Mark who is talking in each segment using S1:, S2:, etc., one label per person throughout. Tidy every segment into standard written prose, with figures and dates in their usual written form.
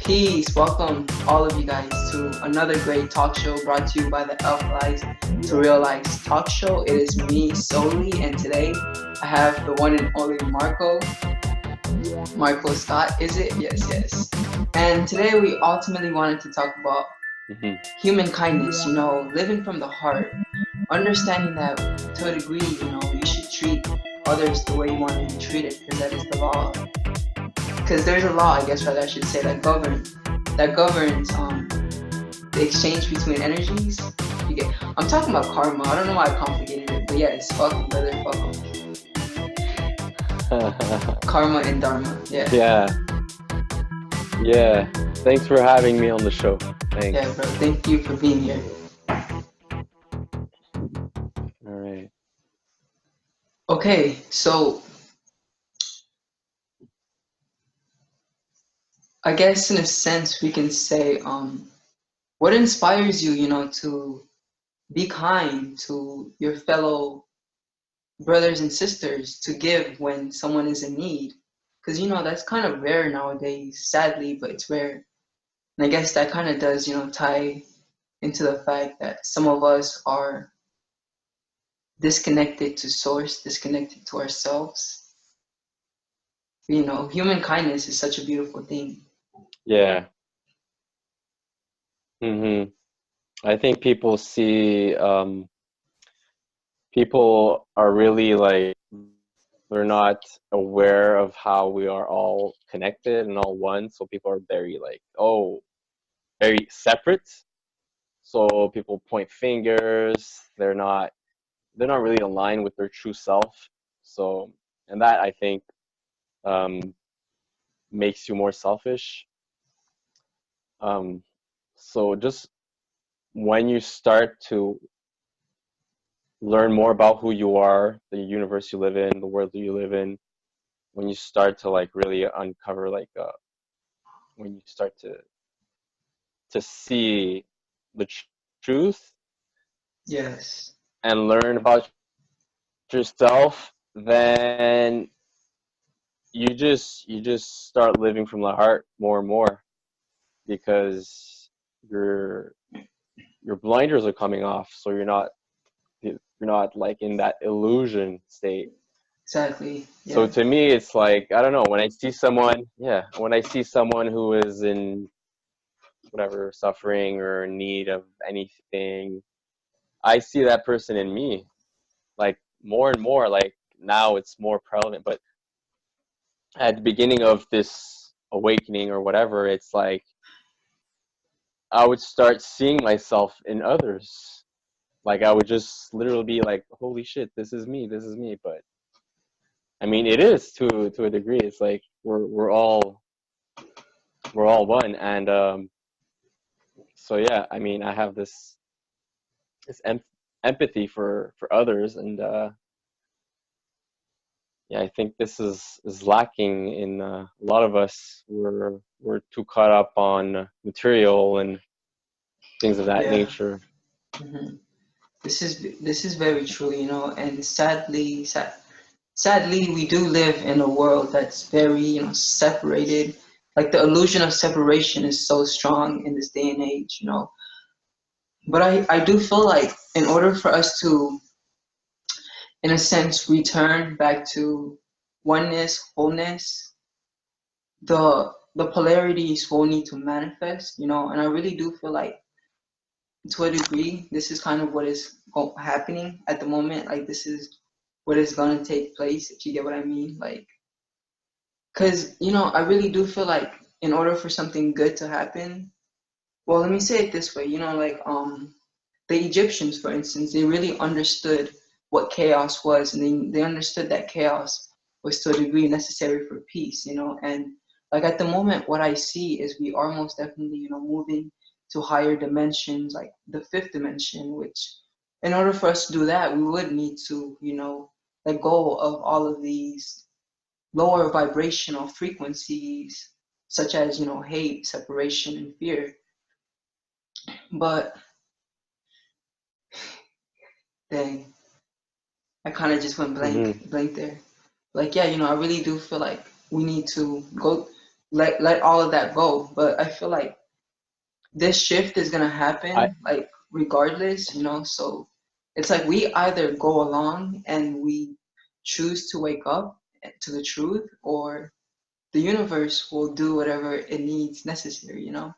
S1: Peace. Welcome, all of you guys, to another great talk show brought to you by the Elf Lies to Realize talk show. It is me solely, and today I have the one and only Marco Stott. Is it? Yes, yes. And today we ultimately wanted to talk about
S2: Hmm.
S1: human kindness, living from the heart, understanding that to a degree, you should treat others the way you want to be treated because that is the law. Because there's a law, I guess, rather I should say, that governs the exchange between energies. You get, I'm talking about karma. I don't know why I complicated it, but yes, welcome, brother, welcome. Karma and dharma. Yeah,
S2: Yeah, yeah. Thanks for having me on the show.
S1: yeah, bro.
S2: Thanks.
S1: Thank you for being here.
S2: All right.
S1: Okay, so I guess in a sense we can say, what inspires you, to be kind to your fellow brothers and sisters, to give when someone is in need? Because that's kind of rare nowadays, sadly, but it's rare. And I guess that kind of does, tie into the fact that some of us are disconnected to source, disconnected to ourselves. Human kindness is such a beautiful thing.
S2: Yeah. Hmm. I think people are really like, they're not aware of how we are all connected and all one. So people are very like, oh, very separate. So people point fingers. They're not really aligned with their true self. So, and that I think um, makes you more selfish. Um, so just when you start to learn more about who you are, the universe you live in, the world that you live in, when you start to like really uncover when you start to see the truth
S1: Yes,
S2: and learn about yourself, then you just start living from the heart more and more because your your blinders are coming off, so you're not like in that illusion state.
S1: exactly.
S2: So
S1: Yeah,
S2: to me, it's like, I don't know, when I see someone, yeah, when I see someone who is in whatever suffering or in need of anything, I see that person in me, like more and more. Like now it's more prevalent, but at the beginning of this awakening or whatever, it's like I would start seeing myself in others. Like I would just literally be like, "Holy shit, this is me." But I mean, it is to a degree. It's like we're all one, and so yeah. I mean, I have this empathy for others, and yeah, I think this is lacking in a lot of us. We're too caught up on material and things of that
S1: yeah.
S2: nature.
S1: hmm this is very true, and sadly, we do live in a world that's very, separated. Like the illusion of separation is so strong in this day and age, But I do feel like in order for us to, in a sense, return back to oneness, wholeness, the polarities will need to manifest, and I really do feel like to a degree, this is kind of what is happening at the moment. Like this is what is going to take place, if you get what I mean. Like, because I really do feel like in order for something good to happen, well, let me say it this way. Like the Egyptians, for instance, they really understood what chaos was, and they understood that chaos was to a degree necessary for peace. And like at the moment, what I see is we are most definitely, moving to higher dimensions, like the fifth dimension, which in order for us to do that, we would need to, let go of all of these lower vibrational frequencies, such as, hate, separation, and fear. But dang, I kind of just went
S2: Hmm.
S1: blank there. Like, yeah, I really do feel like we need to go. let all of that go. But I feel like this shift is gonna
S2: I
S1: happen like regardless, you know. So it's like we either go along and we choose to wake up to the truth, or the universe will do whatever it needs necessary, you know.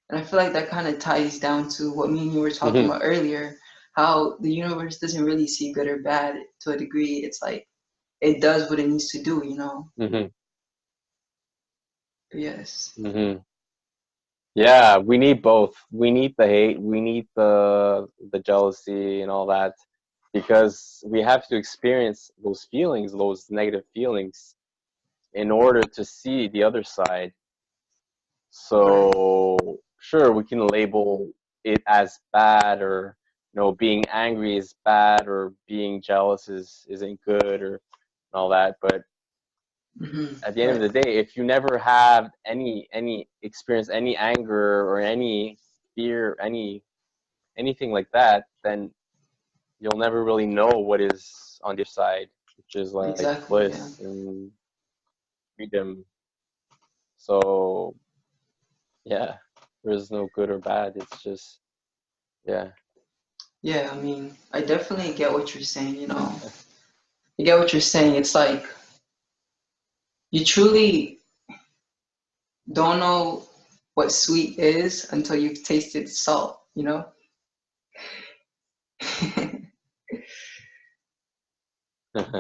S1: And I feel like that kind of ties down to what me and you were talking
S2: hmm
S1: about earlier, how the universe doesn't really see good or bad to a degree. It's like it does what it needs to do, you know.
S2: hmm
S1: Yes.
S2: hmm Yeah, we need both. We need the hate, we need the jealousy and all that, because we have to experience those feelings, those negative feelings, in order to see the other side.
S1: Right.
S2: So sure, we can label it as bad, or being angry is bad, or being jealous isn't good, or all that. But at the end of
S1: Right.
S2: the day, if you never have any experience, any anger or any fear, anything like that, then you'll never really know what is on the other side, which is like
S1: Exactly. Yeah.
S2: bliss and freedom. So yeah, there's no good or bad. It's just, yeah.
S1: Yeah. I mean, I definitely get what you're saying. You know, you get what you're saying. It's like you truly don't know what sweet is until you've tasted salt. You know.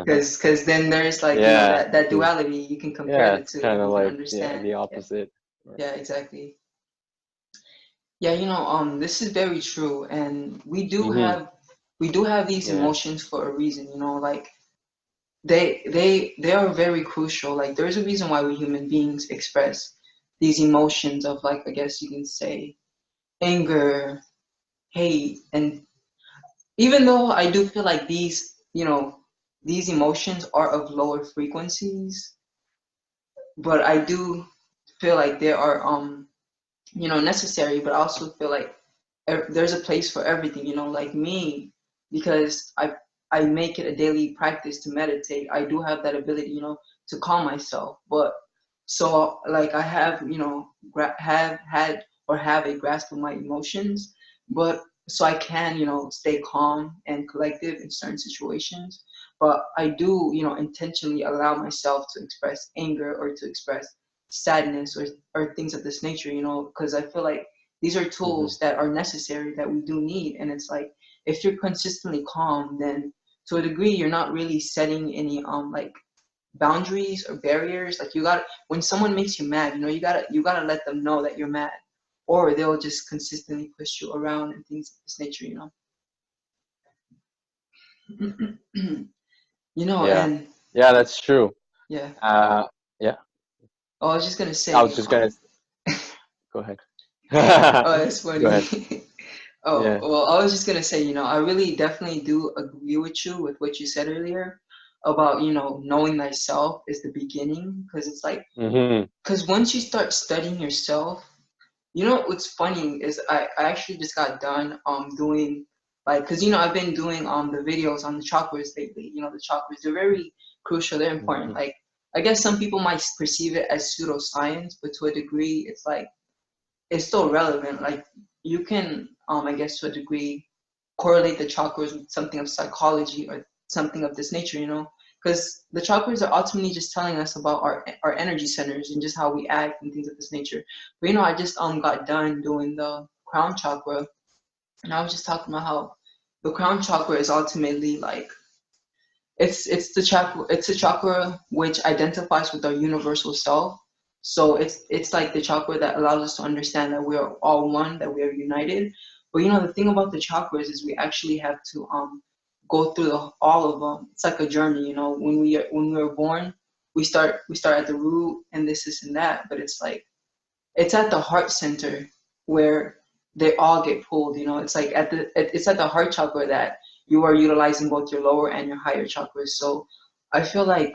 S1: Because then there's like, you know,
S2: Yeah,
S1: that
S2: because
S1: duality, you can compare
S2: yeah,
S1: the
S2: it's
S1: two
S2: kind
S1: and
S2: of
S1: you can
S2: like, yeah,
S1: understand.
S2: the
S1: Yeah.
S2: opposite.
S1: Yeah, exactly. Yeah, you know, this is very true, and
S2: Mm-hmm.
S1: we do have these
S2: Yeah.
S1: emotions for a reason, you know, like they are very crucial. Like there's a reason why we human beings express these emotions of, like, I guess you can say, anger, hate. And even though I do feel like these, you know, these emotions are of lower frequencies, but I do feel like they are you know, necessary. But I also feel like there's a place for everything, you know. Like me, because I make it a daily practice to meditate. I do have that ability, you know, to calm myself. But so like I have, you know, have had or have a grasp of my emotions, but so I can, you know, stay calm and collective in certain situations. But I do, you know, intentionally allow myself to express anger or to express sadness, or things of this nature, you know, because I feel like these are
S2: Mm-hmm.
S1: tools that are necessary, that we do need. And it's like if you're consistently calm, then to a degree you're not really setting any like boundaries or barriers. Like you got, when someone makes you mad, you know, you gotta let them know that you're mad, or they'll just consistently push you around and things of this nature, you know. You know,
S2: Yeah.
S1: and
S2: Yeah, that's true.
S1: yeah.
S2: Yeah.
S1: Oh, I was just gonna
S2: I was
S1: say,
S2: just gonna go ahead.
S1: oh, that's
S2: Go
S1: funny.
S2: ahead.
S1: Oh,
S2: Yeah.
S1: well, I was just gonna say, you know, I really definitely do agree with you with what you said earlier about, you know, knowing thyself is the beginning. Because it's like,
S2: Mm-hmm.
S1: because once you start studying yourself, you know what's funny is I actually just got done doing, like, because, you know, I've been doing the videos on the chakras lately. You know, the chakras, they're very crucial, they're important.
S2: Mm-hmm.
S1: Like, I guess some people might perceive it as pseudoscience, but to a degree, it's like it's still relevant. Like you can, I guess to a degree, correlate the chakras with something of psychology or something of this nature, you know, because the chakras are ultimately just telling us about our energy centers and just how we act and things of this nature. But you know, I just got done doing the crown chakra, and I was just talking about how the crown chakra is ultimately like it's a chakra which identifies with our universal self. So it's like the chakra that allows us to understand that we are all one, that we are united. But you know, the thing about the chakras is we actually have to go through all of them. It's like a journey, you know. When we are born, we start at the root and this and that. But it's like it's at the heart center where they all get pulled. You know, it's like it's at the heart chakra that you are utilizing both your lower and your higher chakras. So I feel like,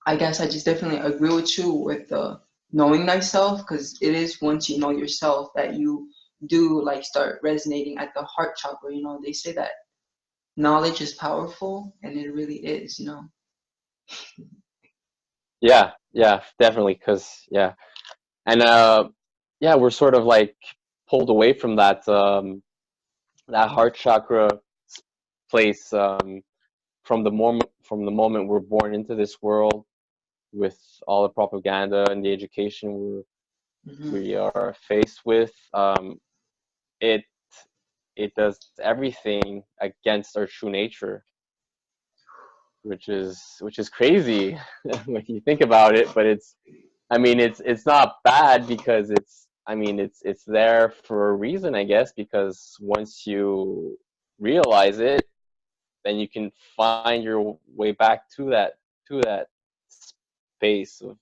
S1: I guess I just definitely agree with you with the knowing thyself, because it is once you know yourself that you do like start resonating at the heart chakra. You know, they say that knowledge is powerful, and it really is. You know.
S2: Yeah. Yeah. Definitely. Because yeah. and yeah, we're sort of like pulled away from that heart chakra place, from the moment we're born into this world, with all the propaganda and the education
S1: Hmm.
S2: we are faced with. It it does everything against our true nature, which is crazy when you think about it. But I mean, it's not bad, because I mean, it's there for a reason, I guess, because once you realize it, then you can find your way back to that space of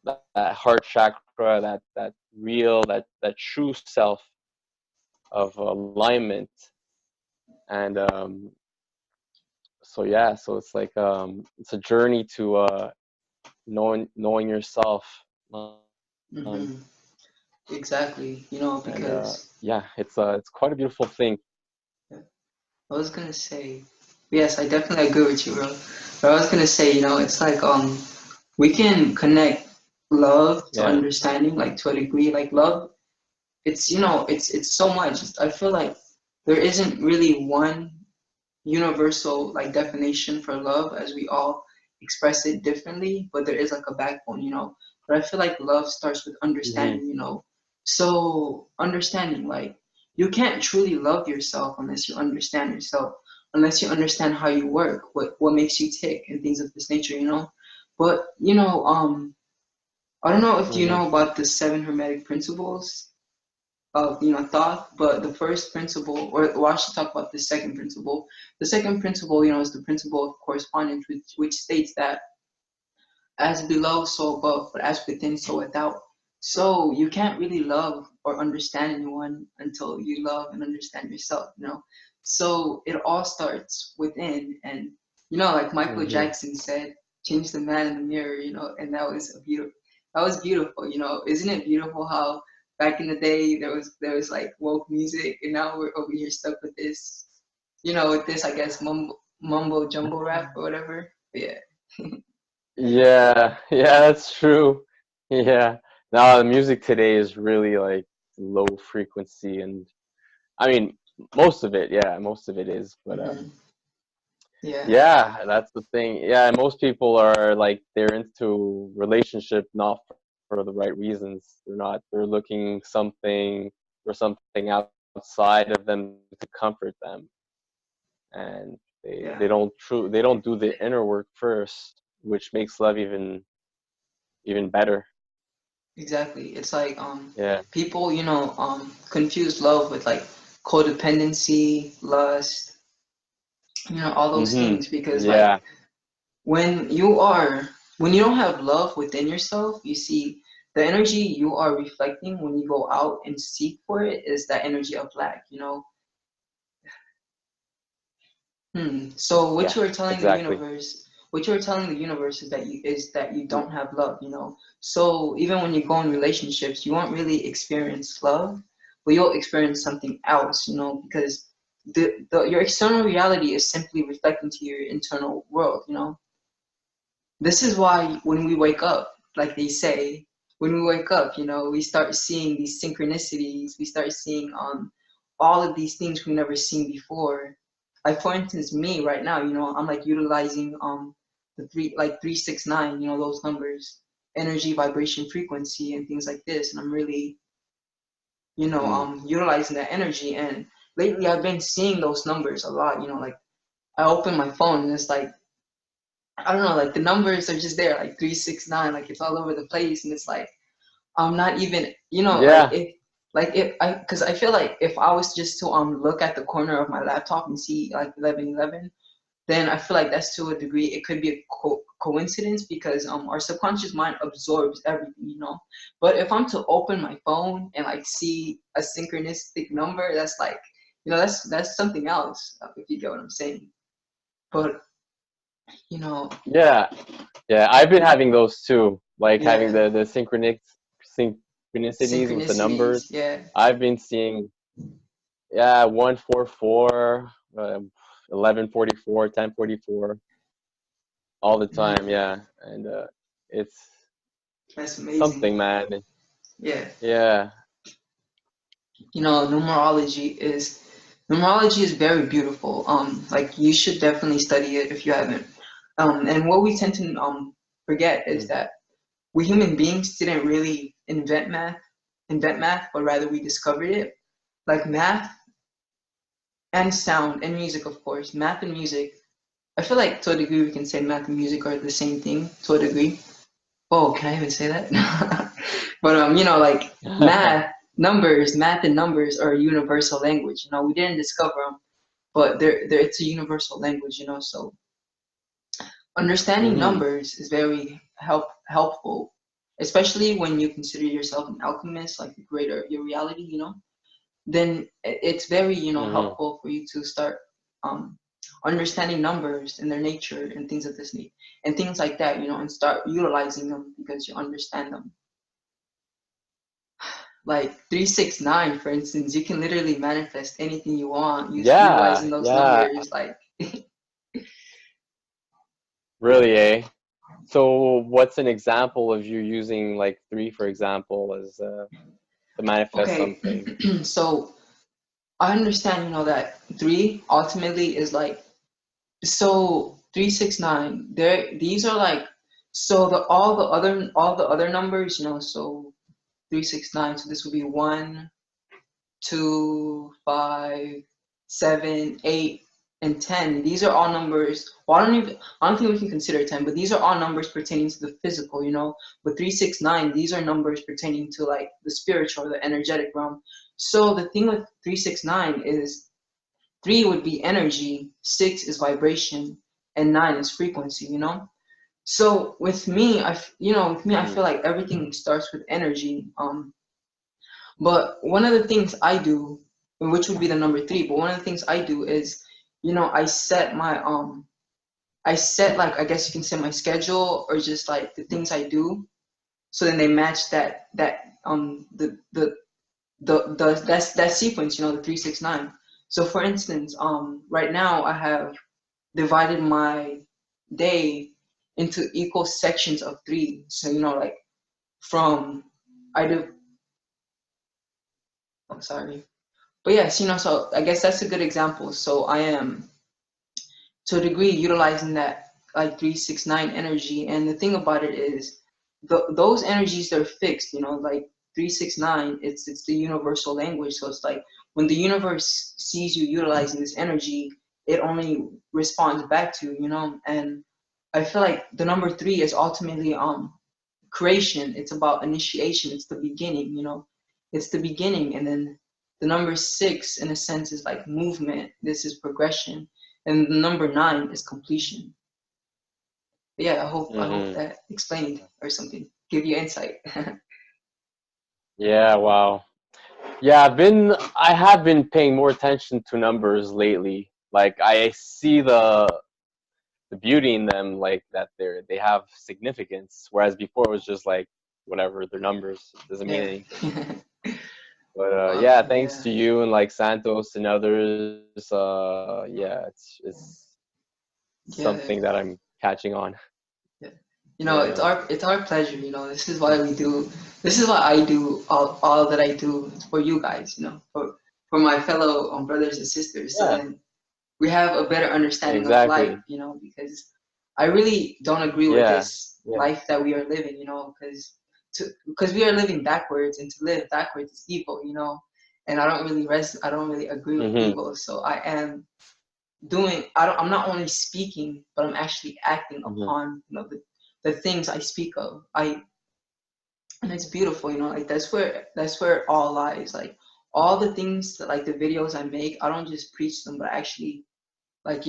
S2: that heart chakra, that real, that true self of alignment. And so yeah, so it's like, it's a journey to knowing yourself. um,
S1: Hmm. Exactly.
S2: and
S1: Because
S2: yeah, it's quite a beautiful thing.
S1: yeah, I was gonna say, yes, I definitely agree with you, bro. But I was gonna say, it's like we can connect love to
S2: Yeah.
S1: understanding, like to a degree. Like love, it's so much. I feel like there isn't really one universal like definition for love, as we all express it differently, but there is like a backbone. But I feel like love starts with
S2: Hmm.
S1: understanding. So understanding, like, you can't truly love yourself unless you understand yourself, unless you understand how you work, what makes you tick, and things of this nature. But I don't know if you
S2: Hmm.
S1: know about the seven hermetic principles of thought. But the first principle, or well, I should talk about the second principle. The second principle, is the principle of correspondence, which states that as below, so above, but as within, so without. So you can't really love or understand anyone until you love and understand yourself. So it all starts within, and like Michael
S2: Hmm.
S1: Jackson said, change the man in the mirror. And that was beautiful. Isn't it beautiful how back in the day there was like woke music, and now we're over here stuck with this, I guess, mumbo jumbo rap or whatever. But yeah.
S2: Yeah, yeah, that's true. Yeah. Now the music today is really like low frequency, and I mean, most of it is, but
S1: Hmm. Yeah.
S2: yeah, that's the thing. Yeah, most people are like, they're into relationship not for the right reasons. They're looking for something outside of them to comfort them, and
S1: Yeah.
S2: they don't do the inner work first, which makes love even better.
S1: Exactly. It's like
S2: Yeah.
S1: people, confuse love with like codependency, lust, all those
S2: Mhm.
S1: things, because like
S2: Yeah.
S1: when when you don't have love within yourself, you see the energy you are reflecting when you go out and seek for it is that energy of lack. So what
S2: Yeah.
S1: you are telling the
S2: Exactly.
S1: universe, is that you don't have love. So even when you go in relationships, you won't really experience love, but you'll experience something else, because your external reality is simply reflecting to your internal world. This is why when we wake up, like they say, when we wake up, we start seeing these synchronicities. We start seeing all of these things we've never seen before. Like for instance, me right now, I'm like utilizing the 369, those numbers, energy, vibration, frequency, and things like this. And I'm really,
S2: Mm.
S1: utilizing that energy. And lately I've been seeing those numbers a lot, like I open my phone and it's like I don't know, like the numbers are just there, like 369, like it's all over the place, and it's like I'm not even, like
S2: Yeah.
S1: because I feel like if I was just to look at the corner of my laptop and see like 1111, then I feel like that's to a degree it could be a coincidence because our subconscious mind absorbs everything. But if I'm to open my phone and like see a synchronistic number, that's like that's something else, if you get what I'm saying. But you know,
S2: Yeah. Yeah. I've been having those too, like having
S1: yeah,
S2: the synchronicities with the
S1: synchronicities,
S2: numbers.
S1: yeah.
S2: I've been seeing, yeah, 144, 1144, 1044, all the time.
S1: Mhm.
S2: Yeah. And it's
S1: That's amazing.
S2: something, man.
S1: Yeah.
S2: Yeah.
S1: You know, numerology is very beautiful. Like you should definitely study it if you haven't. And what we tend to forget is
S2: Mhm.
S1: that we human beings didn't really invent math, but rather we discovered it. Like math and sound and music, of course. Math and music. I feel like to a degree we can say math and music are the same thing to a degree. Oh, can I even say that? But you know, like math and numbers are a universal language. You know, we didn't discover them, but it's a universal language. You know, so understanding
S2: Mhm.
S1: numbers is very helpful, especially when you consider yourself an alchemist, like the greater your reality. You know, then it's very
S2: Mhm.
S1: helpful for you to start um, understanding numbers and their nature and things of this need and things like that. You know, and start utilizing them because you understand them. Like 369, for instance, you can literally manifest anything you want
S2: Yeah.
S1: utilizing those
S2: Yeah.
S1: numbers. Like,
S2: Really, eh? So, what's an example of you using like three, for example, as to manifest
S1: okay,
S2: something?
S1: so I understand, that three ultimately is like, so 369. These are like, so all the other numbers, so 369. So this would be 1, 2, 5, 7, 8, and 10. These are all numbers. Well, I don't think we can consider 10, but these are all numbers pertaining to the physical. But 369, these are numbers pertaining to like the spiritual, the energetic realm. So the thing with 369 is 3 would be energy, 6 is vibration, and 9 is frequency. So with me, I feel
S2: Mhm.
S1: like everything starts with energy. But one of the things I do, which would be the number 3, but one of the things I do is, I set like I guess you can say my schedule or just like the things I do, so then they match that sequence, the 369. So for instance, right now I have divided my day into equal sections of 3. So like from I do. I'm sorry. But yes, so I guess that's a good example. So I am, to a degree, utilizing that like 369 energy. And the thing about it is, those energies, they're fixed. Like 369, it's the universal language. So it's like when the universe sees you utilizing this energy, it only responds back to you. And I feel like the number 3 is ultimately creation. It's about initiation. It's the beginning. It's the beginning. And then the number 6 in a sense is like movement. This is progression. And the number 9 is completion. But yeah, I hope
S2: Mhm.
S1: that explained or something, give you insight.
S2: Yeah. Wow. Yeah. I have been paying more attention to numbers lately. Like I see the beauty in them, like that they have significance. Whereas before it was just like whatever, they're numbers. It doesn't mean
S1: Yeah.
S2: anything. But yeah, thanks
S1: Yeah.
S2: to you and like Santos and others. Yeah, it's something
S1: Yeah.
S2: that I'm catching on.
S1: Yeah. It's
S2: Yeah.
S1: our pleasure. This is why we do. This is why I do all that I do for you guys. For my fellow brothers and sisters. So
S2: Yeah.
S1: then we have a better understanding of life.
S2: Exactly.
S1: Because I really don't agree with
S2: Yeah.
S1: this
S2: Yeah.
S1: life that we are living. Because we are living backwards, and to live backwards is evil. And I don't really agree with
S2: Mhm.
S1: evil. So I'm not only speaking, but I'm actually acting
S2: Mhm.
S1: upon the things I speak of. And it's beautiful. Like that's where it all lies. Like all the things that, like the videos I make, I don't just preach them, but I actually, like,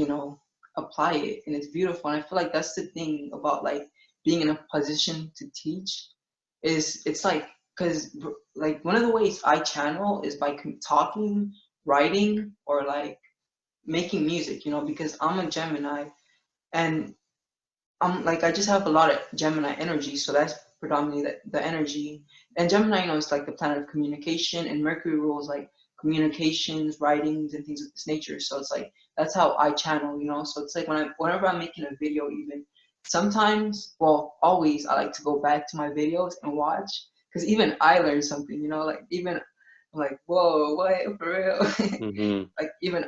S1: apply it. And it's beautiful. And I feel like that's the thing about like being in a position to teach, is it's like, because like one of the ways I channel is by talking, writing, or like making music, because I'm a Gemini, and I'm like, I just have a lot of Gemini energy, so that's predominantly the energy. And Gemini, is like the planet of communication, and Mercury rules like communications, writings, and things of this nature. So it's like that's how I channel. So it's like whenever I'm making a video, even, sometimes, well, always, I like to go back to my videos and watch, because even I learn something, like even I'm like, whoa, what, for real?
S2: Mm-hmm.
S1: Like even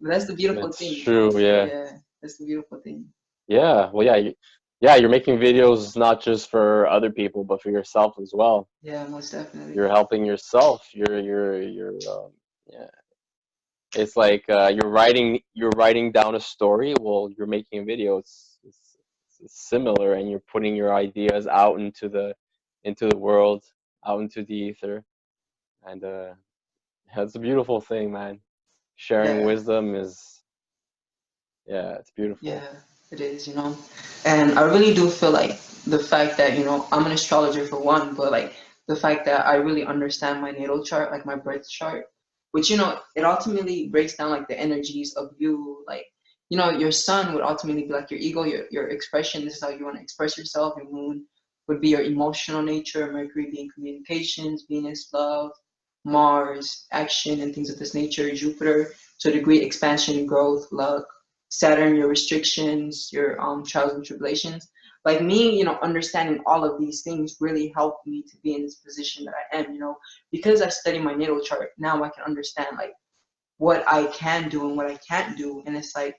S1: that's the beautiful
S2: That's
S1: thing,
S2: true. Yeah.
S1: Yeah, that's the beautiful thing.
S2: Yeah. Well, yeah. Yeah. You're making videos not just for other people, but for yourself as well.
S1: Yeah, most definitely.
S2: You're helping yourself. Yeah. It's like you're writing down a story. Well, you're making a video. It's similar, and you're putting your ideas out into the world, out into the ether, and that's a beautiful thing, man. Sharing
S1: Yeah,
S2: wisdom is, yeah, it's beautiful.
S1: yeah, it is. And I really do feel like the fact that, I'm an astrologer for one, but like the fact that I really understand my natal chart, like my birth chart, which, it ultimately breaks down like the energies of you. Like, your sun would ultimately be like your ego, your expression. This is how you want to express yourself. Your moon would be your emotional nature, Mercury being communications, Venus, love, Mars, action, and things of this nature, Jupiter, to a degree, expansion and growth, luck, Saturn, your restrictions, your trials and tribulations. Like me, understanding all of these things really helped me to be in this position that I am, because I study my natal chart. Now I can understand like what I can do and what I can't do. And it's like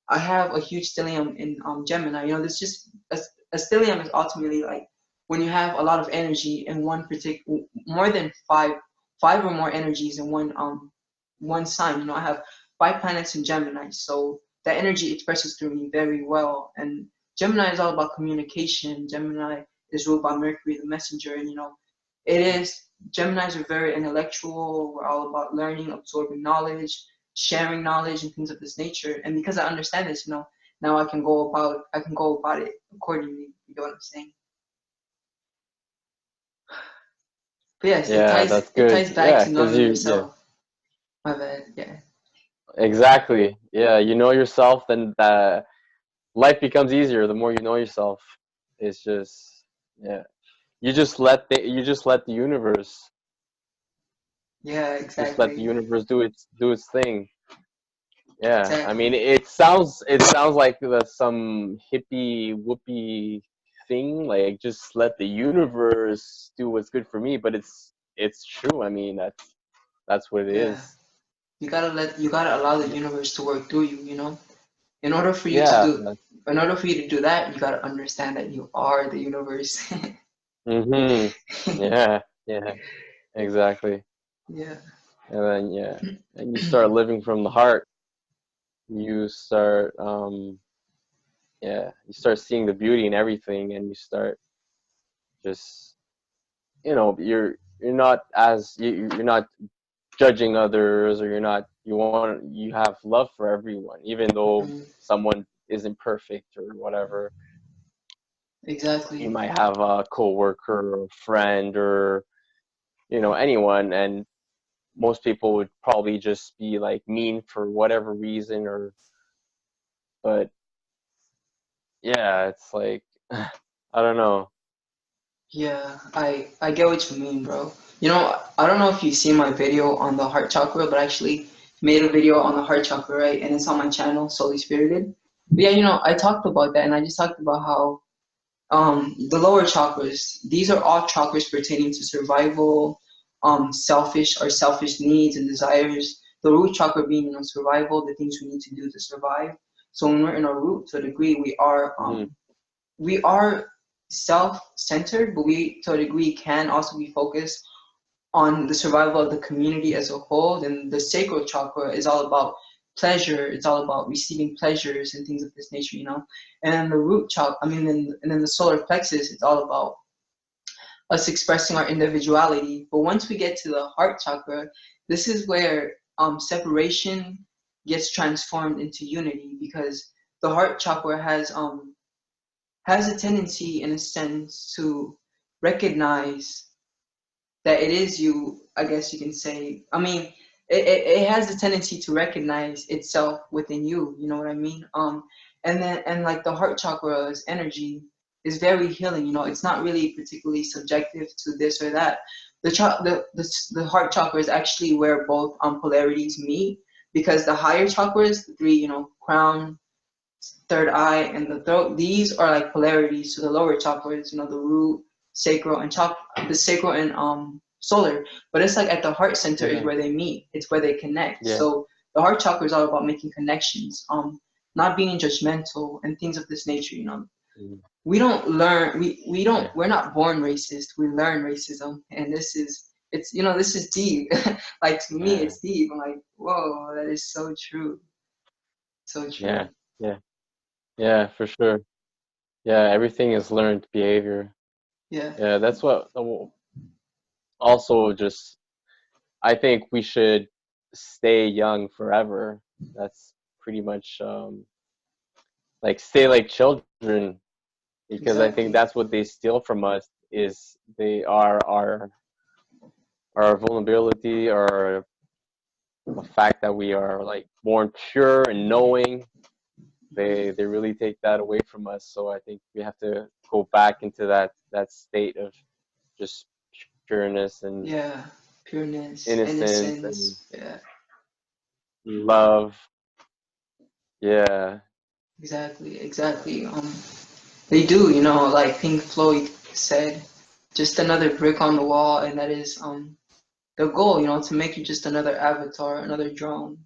S1: I have a huge stellium in Gemini. This just a stellium is ultimately like when you have a lot of energy in one particular, more than five or more energies in one sign. I have 5 planets in Gemini, so that energy expresses through me very well. And Gemini is all about communication. Gemini is ruled by Mercury, the messenger, and it is Geminis are very intellectual. We're all about learning, absorbing knowledge, sharing knowledge, and things of this nature. And because I understand this, now I can go about it accordingly. You know what I'm saying? But yes, it
S2: Yeah,
S1: ties
S2: that's
S1: it
S2: good.
S1: ties back
S2: Yeah,
S1: to
S2: because
S1: knowing
S2: yeah,
S1: yourself. My bad. Yeah.
S2: exactly. Yeah, you know yourself, then life becomes easier the more you know yourself. It's just, yeah, you just let the universe
S1: Yeah.
S2: just let the
S1: Exactly.
S2: universe do its thing. Yeah, I mean,
S1: Exactly.
S2: it sounds like some hippie whoopie thing, like just let the universe do what's good for me. But it's true. I mean, that's what it
S1: Yeah.
S2: is.
S1: You gotta allow the universe to work through you. In order for you to
S2: Yeah.
S1: do, in order for you to do that, you gotta understand that you are the universe.
S2: Mm-hmm. Yeah. Yeah. Exactly.
S1: Yeah.
S2: And then yeah, and you start living from the heart. You start yeah, you start seeing the beauty in everything, and you start just you're not judging others, or you have love for everyone, even though
S1: Mhm.
S2: someone isn't perfect or whatever. You
S1: Exactly.
S2: might have a coworker or friend, or anyone, and most people would probably just be like mean for whatever reason, or but yeah, it's like I don't know.
S1: Yeah, I get what you mean, bro. I don't know if you've seen my video on the heart chakra, but I actually made a video on the heart chakra, right? And it's on my channel, Solely Spirited. But yeah, I talked about that, and I just talked about how the lower chakras, these are all chakras pertaining to survival, selfish needs and desires. The root chakra being, survival, the things we need to do to survive. So when we're in our root, to a degree,
S2: Hmm.
S1: we are self-centered, but we, to a degree, can also be focused on the survival of the community as a whole. Then the sacral chakra is all about pleasure. It's all about receiving pleasures and things of this nature. And then the root chakra, and then the solar plexus, it's all about us expressing our individuality. But once we get to the heart chakra, this is where separation gets transformed into unity, because the heart chakra has a tendency, in a sense, to recognize that it is you, I guess you can say. It has the tendency to recognize itself within you, you know what I mean? And like the heart chakra's energy is very healing, it's not really particularly subjective to this or that. The heart chakra is actually where both polarities meet, because the higher chakras, the three, crown, third eye, and the throat. These are like polarities to the lower chakras, the root, sacral, and the sacral and solar. But it's like at the heart center is
S2: Mm-hmm.
S1: where they meet. It's where they connect.
S2: Yeah.
S1: So the heart chakra is all about making connections, not being judgmental and things of this nature.
S2: Mhm.
S1: We don't learn. We don't.
S2: Yeah.
S1: We're not born racist. We learn racism, and this is deep. Like to me,
S2: Yeah.
S1: it's deep. I'm like, whoa, that is so true. So
S2: Yeah.
S1: true.
S2: Yeah. Yeah, for sure. Yeah, everything is learned behavior.
S1: Yeah.
S2: Yeah, that's what also just I think we should stay young forever. That's pretty much like stay like children because I think
S1: Exactly.
S2: that's what they steal from us is they are our vulnerability or the fact that we are like born pure and knowing they really take that away from us. So I think we have to go back into that state of just pureness and
S1: Yeah. Pureness,
S2: innocence and
S1: innocence. Yeah.
S2: love. Yeah.
S1: Exactly. Exactly. They do. Like Pink Floyd said, just another brick on the wall, and that is the goal. To make you just another avatar, another drone,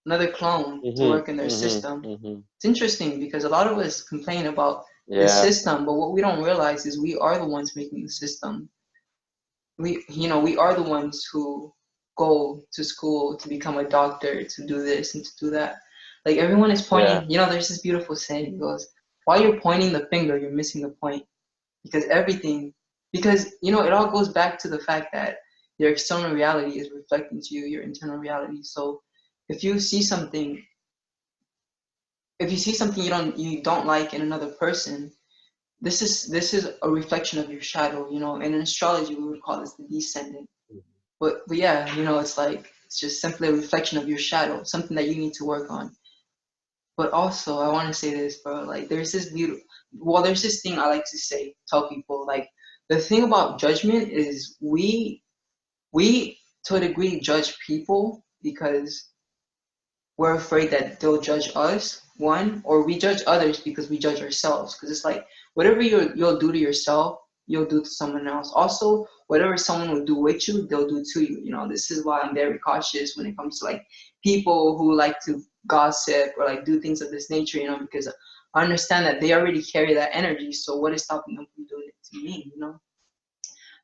S1: another clone to
S2: Mhm.
S1: work in their
S2: Mhm.
S1: system.
S2: Mhm.
S1: It's interesting because a lot of us complain about this
S2: Yeah.
S1: system, but what we don't realize is we are the ones making the system. We are the ones who go to school to become a doctor, to do this and to do that. Like everyone is
S2: Yeah.
S1: pointing. There's this beautiful saying. It goes, while you're pointing the finger, you're missing the point because it all goes back to the fact that your external reality is reflecting to you your internal reality. So if you see something you don't like in another person, this is a reflection of your shadow. And in astrology we would call this the descendant. But yeah, it's like it's just simply a reflection of your shadow, something that you need to work on. But also I want to say this, bro. Like there's this thing I like to say, tell people, like the thing about judgment is we to a degree judge people because we're afraid that they'll judge us, one, or we judge others because we judge ourselves. Because it's like whatever you'll do to yourself, you'll do to someone else. Also, whatever someone will do with you, they'll do to you. This is why I'm very cautious when it comes to like people who like to gossip or like do things of this nature. Because I understand that they already carry that energy. So what is stopping them from doing it to me?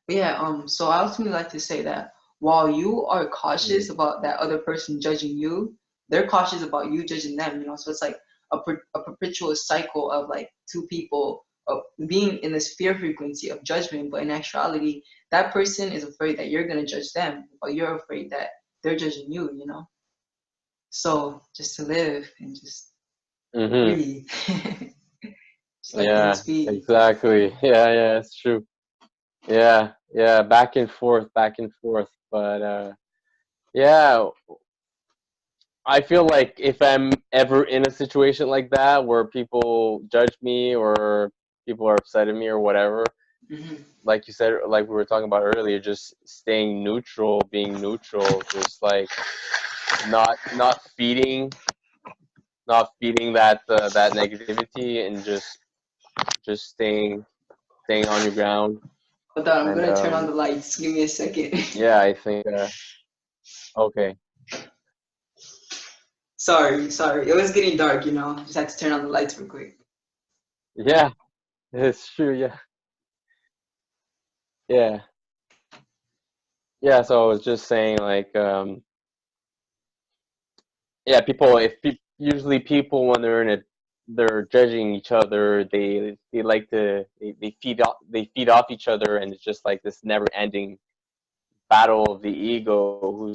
S1: But yeah, so I ultimately like to say that while you are cautious
S2: Mm.
S1: about that other person judging you, they're cautious about you judging them. So it's like a perpetual cycle of like two people being in this fear frequency of judgment, but in actuality, that person is afraid that you're gonna judge them, but you're afraid that they're judging you. So just to live and just
S2: Mhm.
S1: breathe, just let
S2: Yeah,
S1: things be.
S2: exactly. Yeah, yeah, it's true. Yeah, yeah, back and forth, back and forth. But yeah, I feel like if I'm ever in a situation like that where people judge me or people are upset at me or whatever,
S1: Hmm.
S2: like you said, like we were talking about earlier, just staying neutral, being neutral, just like not feeding that negativity and just staying on your ground.
S1: Hold on, I'm
S2: And
S1: gonna turn on the lights. Give me a second.
S2: yeah, I think okay.
S1: Sorry. It was getting dark. Just had to turn on the lights real quick.
S2: Yeah, it's true. Yeah, yeah, yeah. So I was just saying, like, yeah, people. Usually people when they're in they're judging each other. They like to they feed off each other, and it's just like this never-ending battle of the ego.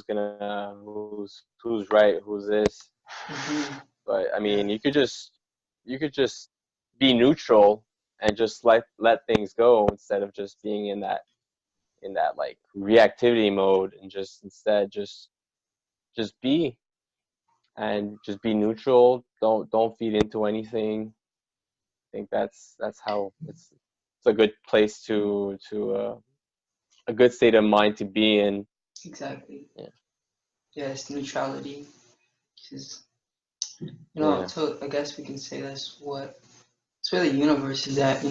S2: Who's right? Who's this?
S1: Hmm.
S2: But I
S1: Yeah,
S2: mean, you could just be neutral and just let things go instead of just being in that like reactivity mode and just instead just be and just be neutral. Don't feed into anything. I think that's how it's a good place to a good state of mind to be in.
S1: exactly.
S2: Yeah.
S1: Yes, neutrality. Because You know,
S2: Yeah.
S1: so I guess we can say it's where the universe is at.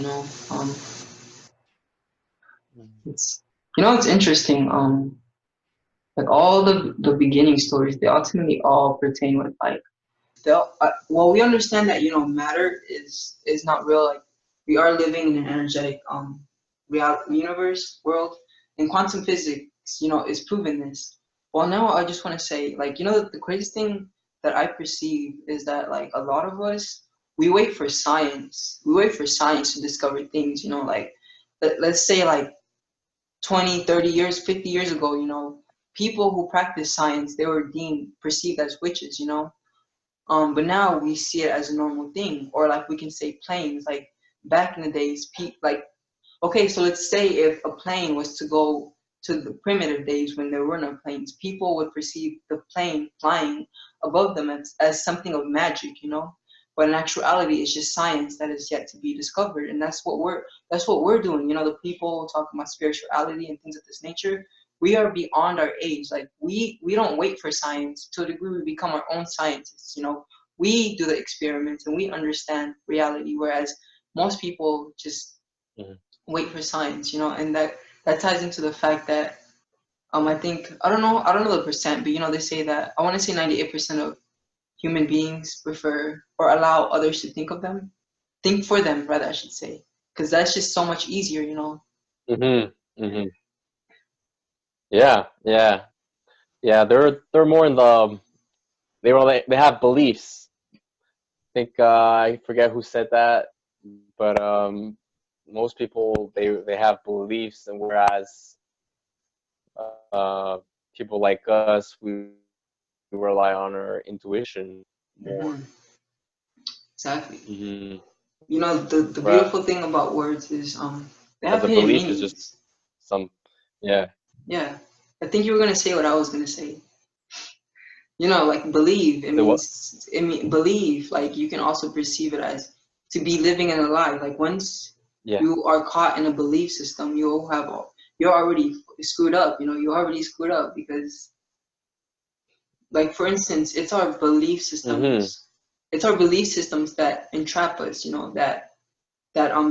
S1: It's it's interesting. Like all the beginning stories, they ultimately all pertain with like well, we understand that matter is not real. Like we are living in an energetic real universe world, and quantum physics is proving this. Well, now I just want to say, like, the craziest thing that I perceive is that like a lot of us, we wait for science. We wait for science to discover things. Like let's say like 20, 30 years, 50 years ago, people who practice science, they were deemed perceived as witches. But now we see it as a normal thing, or like we can say planes. Like back in the days, like okay, so let's say if a plane was to go to the primitive days when there were no planes, people would perceive the plane flying above them as something of magic. But in actuality, it's just science that is yet to be discovered, and that's what we're doing. The people talking about spirituality and things of this nature. We are beyond our age. Like we don't wait for science. To a degree, we become our own scientists. We do the experiments and we understand reality, whereas most people just
S2: Mhm.
S1: wait for science. And that ties into the fact that I think I don't know the percent, but they say that I want to say 98% of human beings prefer or allow others to think for them rather, I should say, because that's just so much easier.
S2: Mhm. Mhm. Yeah. Yeah. Yeah. They're more in the they have beliefs. I think I forget who said that, but most people they have beliefs, and whereas uh, people like us we rely on our intuition more.
S1: Hmm. Exactly.
S2: Hmm.
S1: The
S2: Whereas
S1: beautiful thing about words is they
S2: the
S1: have hidden
S2: belief is just
S1: meanings.
S2: some, yeah.
S1: Yeah, I think you were gonna say what I was gonna say. Like believe, it
S2: The what?
S1: means believe, like you can also perceive it as to be living and alive. Like once
S2: Yeah.
S1: you are caught in a belief system, you're already screwed up. You're already screwed up because, like, for instance,
S2: Hmm.
S1: it's our belief systems that entrap us. That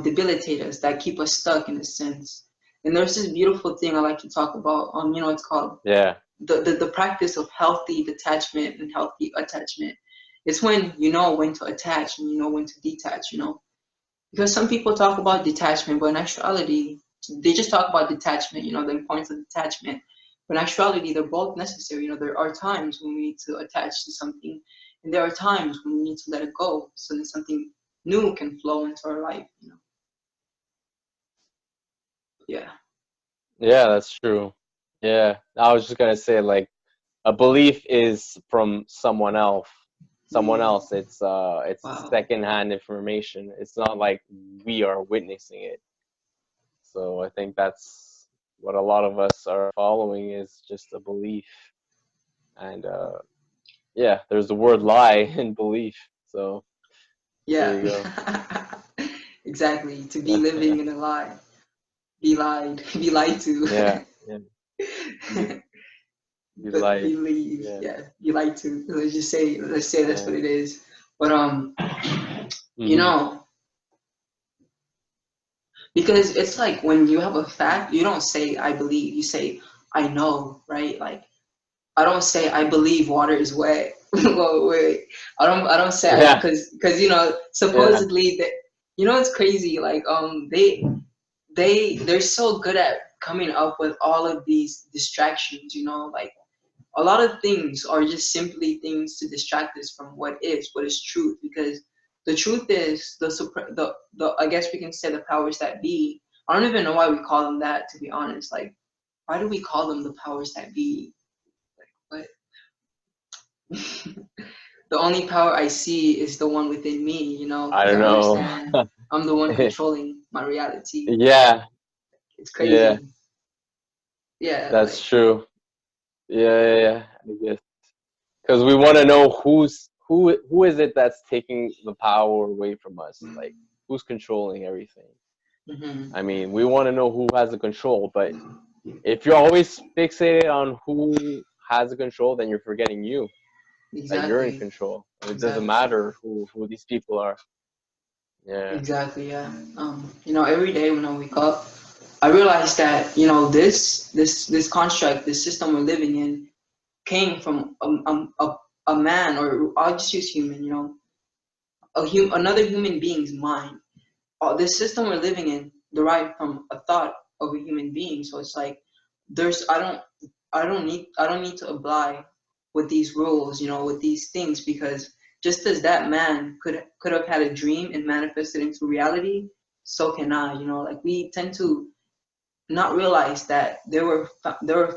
S1: debilitate us, that keep us stuck in a sense. And there's this beautiful thing I like to talk about. It's called
S2: Yeah.
S1: the practice of healthy detachment and healthy attachment. It's when you know when to attach and you know when to detach. Because some people talk about detachment, but in actuality, they just talk about detachment, the importance of detachment. But in actuality, they're both necessary. There are times when we need to attach to something, and there are times when we need to let it go so that something new can flow into our life. Yeah.
S2: Yeah, that's true. Yeah, I was just gonna say, like, a belief is from someone
S1: Yeah.
S2: else. It's
S1: Wow.
S2: secondhand information. It's not like we are witnessing it. So I think that's what a lot of us are following, is just a belief. And yeah, there's the word lie in belief. So there
S1: Yeah.
S2: you go.
S1: Exactly. To be living in a lie. Be lied. Be lied to.
S2: Yeah, yeah. Be, be
S1: But
S2: lied.
S1: believe.
S2: Yeah,
S1: Yeah. Be lied to. Let's say that's
S2: yeah.
S1: what it is. But you
S2: Hmm.
S1: know, because it's like when you have a fact, you don't say I believe, you say I know, right? Like I don't say I believe water is wet. Well, wait. I don't say I
S2: Yeah,
S1: because
S2: yeah.
S1: supposedly that it's crazy. Like they're so good at coming up with all of these distractions. Like a lot of things are just simply things to distract us from what is truth, because the truth is the I guess we can say the powers that be. I don't even know why we call them that, to be honest. Like why do we call them the powers that be? What? The only power I see is the one within me,
S2: I
S1: because
S2: don't
S1: I
S2: know.
S1: understand I'm the one controlling my reality.
S2: Yeah,
S1: It's
S2: yeah,
S1: crazy. Yeah,
S2: that's
S1: like
S2: true. Yeah, yeah, yeah. I guess because we want to know who is it that's taking the power away from us? Like, who's controlling everything?
S1: mhm.
S2: I mean, we want to know who has the control, but if you're always fixated on who has the control, then you're forgetting you. that you're in
S1: Exactly.
S2: control. And it doesn't
S1: Exactly.
S2: matter who these people are. Yeah.
S1: Exactly. Yeah. Every day when I wake up, I realize that this construct, this system we're living in, came from a man, or I'll just use human. Another human being's mind. This system we're living in derived from a thought of a human being. So it's like there's I don't need to abide with these rules, with these things, because just as that man could have had a dream and manifested into reality, so can I. Like we tend to not realize that there were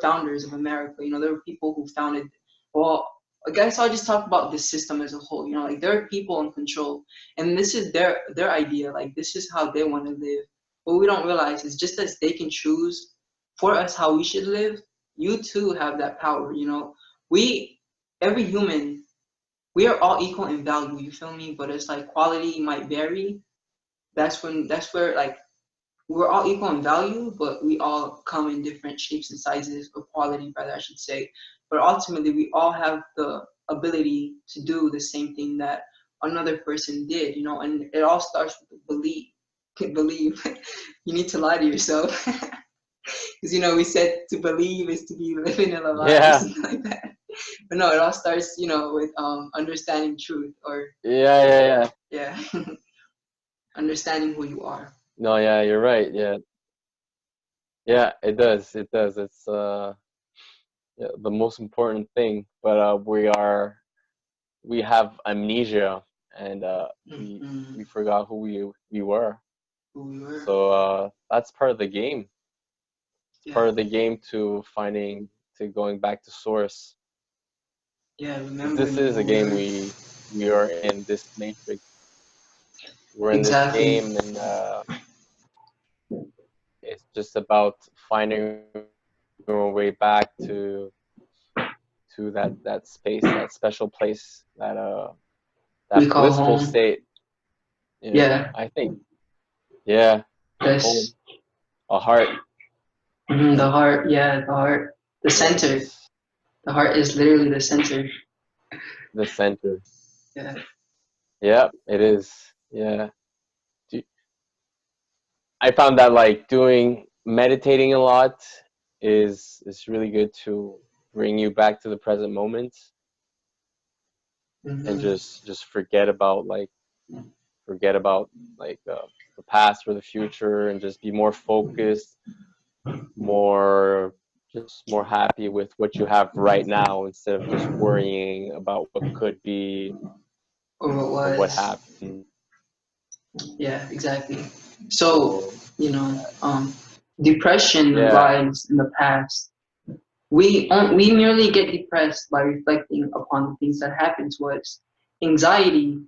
S1: founders of America. There were people who founded. Well, I guess I'll just talk about this system as a whole. Like there are people in control, and this is their idea. Like this is how they want to live. What we don't realize is just as they can choose for us how we should live, you too have that power. We, every human, we are all equal in value. You feel me? But it's like quality might vary. That's where like we're all equal in value, but we all come in different shapes and sizes, or quality, rather, I should say. But ultimately, we all have the ability to do the same thing that another person did, and it all starts with belief. Believe. You need to lie to yourself. Because, we said to believe is to be living in a lie or
S2: Yeah.
S1: something like that. But no, it all starts, with understanding truth, or,
S2: Yeah. Yeah. Yeah.
S1: yeah, understanding who you are.
S2: No, yeah, you're right. Yeah. Yeah, it does. It does. It's yeah, the most important thing. But we have amnesia, and
S1: Mm-hmm.
S2: we forgot who we were.
S1: Who we were.
S2: So that's part of the game. It's part
S1: Yeah.
S2: of the game to finding to going back to source.
S1: Yeah,
S2: Because this
S1: remembering
S2: is a
S1: who we
S2: game
S1: were.
S2: we are in this matrix. We're in this
S1: Exactly.
S2: game, and it's just about finding our way back to that space, that special place,
S1: We
S2: that
S1: call
S2: blissful
S1: home.
S2: state.
S1: Yeah.
S2: I think. Yeah,
S1: This.
S2: home, a heart.
S1: The heart. Yeah, the heart. The
S2: Yeah,
S1: center.
S2: just
S1: The heart is literally the center.
S2: the center.
S1: Yeah.
S2: Yeah, it is. Yeah. Do- I found that like doing meditating a lot is really good to bring you back to the present moment and
S1: hmm
S2: just forget about like the past or the future and just be more focused, more just more happy with what you have right now instead of just worrying about what could be
S1: Or what
S2: or what
S1: was.
S2: happened.
S1: Yeah, exactly. So,
S2: So
S1: depression
S2: yeah,
S1: lies in the past. We merely get depressed by reflecting upon the things that happen to us. Anxiety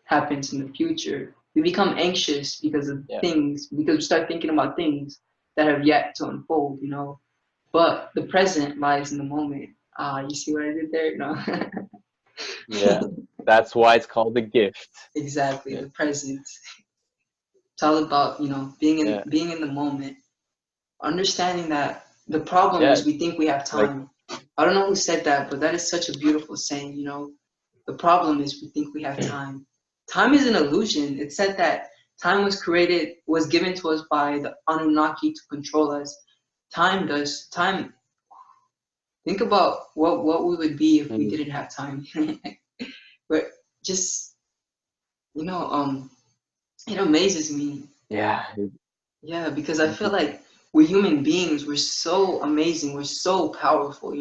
S1: happens in the future. We become anxious
S2: yeah,
S1: because we start thinking about things that have yet to unfold, But the present lies in the moment. You see what I did there? No.
S2: yeah. That's why it's called the gift.
S1: Exactly,
S2: Yeah,
S1: the present. It's all about, being in
S2: yeah,
S1: being in the moment. Understanding that the problem
S2: yeah.
S1: is we think we have
S2: Like
S1: time. I don't know who said that, but that is such a beautiful saying. The problem is we think we have time. Time is an illusion. It said that time was given to us by the Anunnaki to control us. Time. Think about what we would be if we
S2: mm,
S1: didn't have time. But just, you know, um, it amazes me.
S2: yeah,
S1: Yeah, because I feel
S2: mhm,
S1: like we're human beings. We're so amazing. We're so powerful.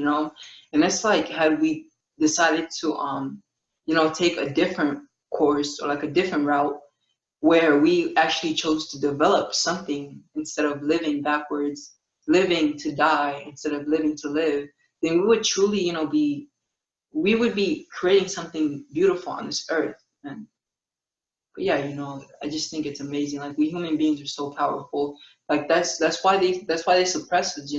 S1: And it's like had we decided to take a different course, or like a different route, where we actually chose to develop something instead of living backwards, living to die instead of living to live, then we would truly, we would be creating something beautiful on this earth. And but yeah, I just think it's amazing. Like we human beings are so powerful. Like that's why they suppress us.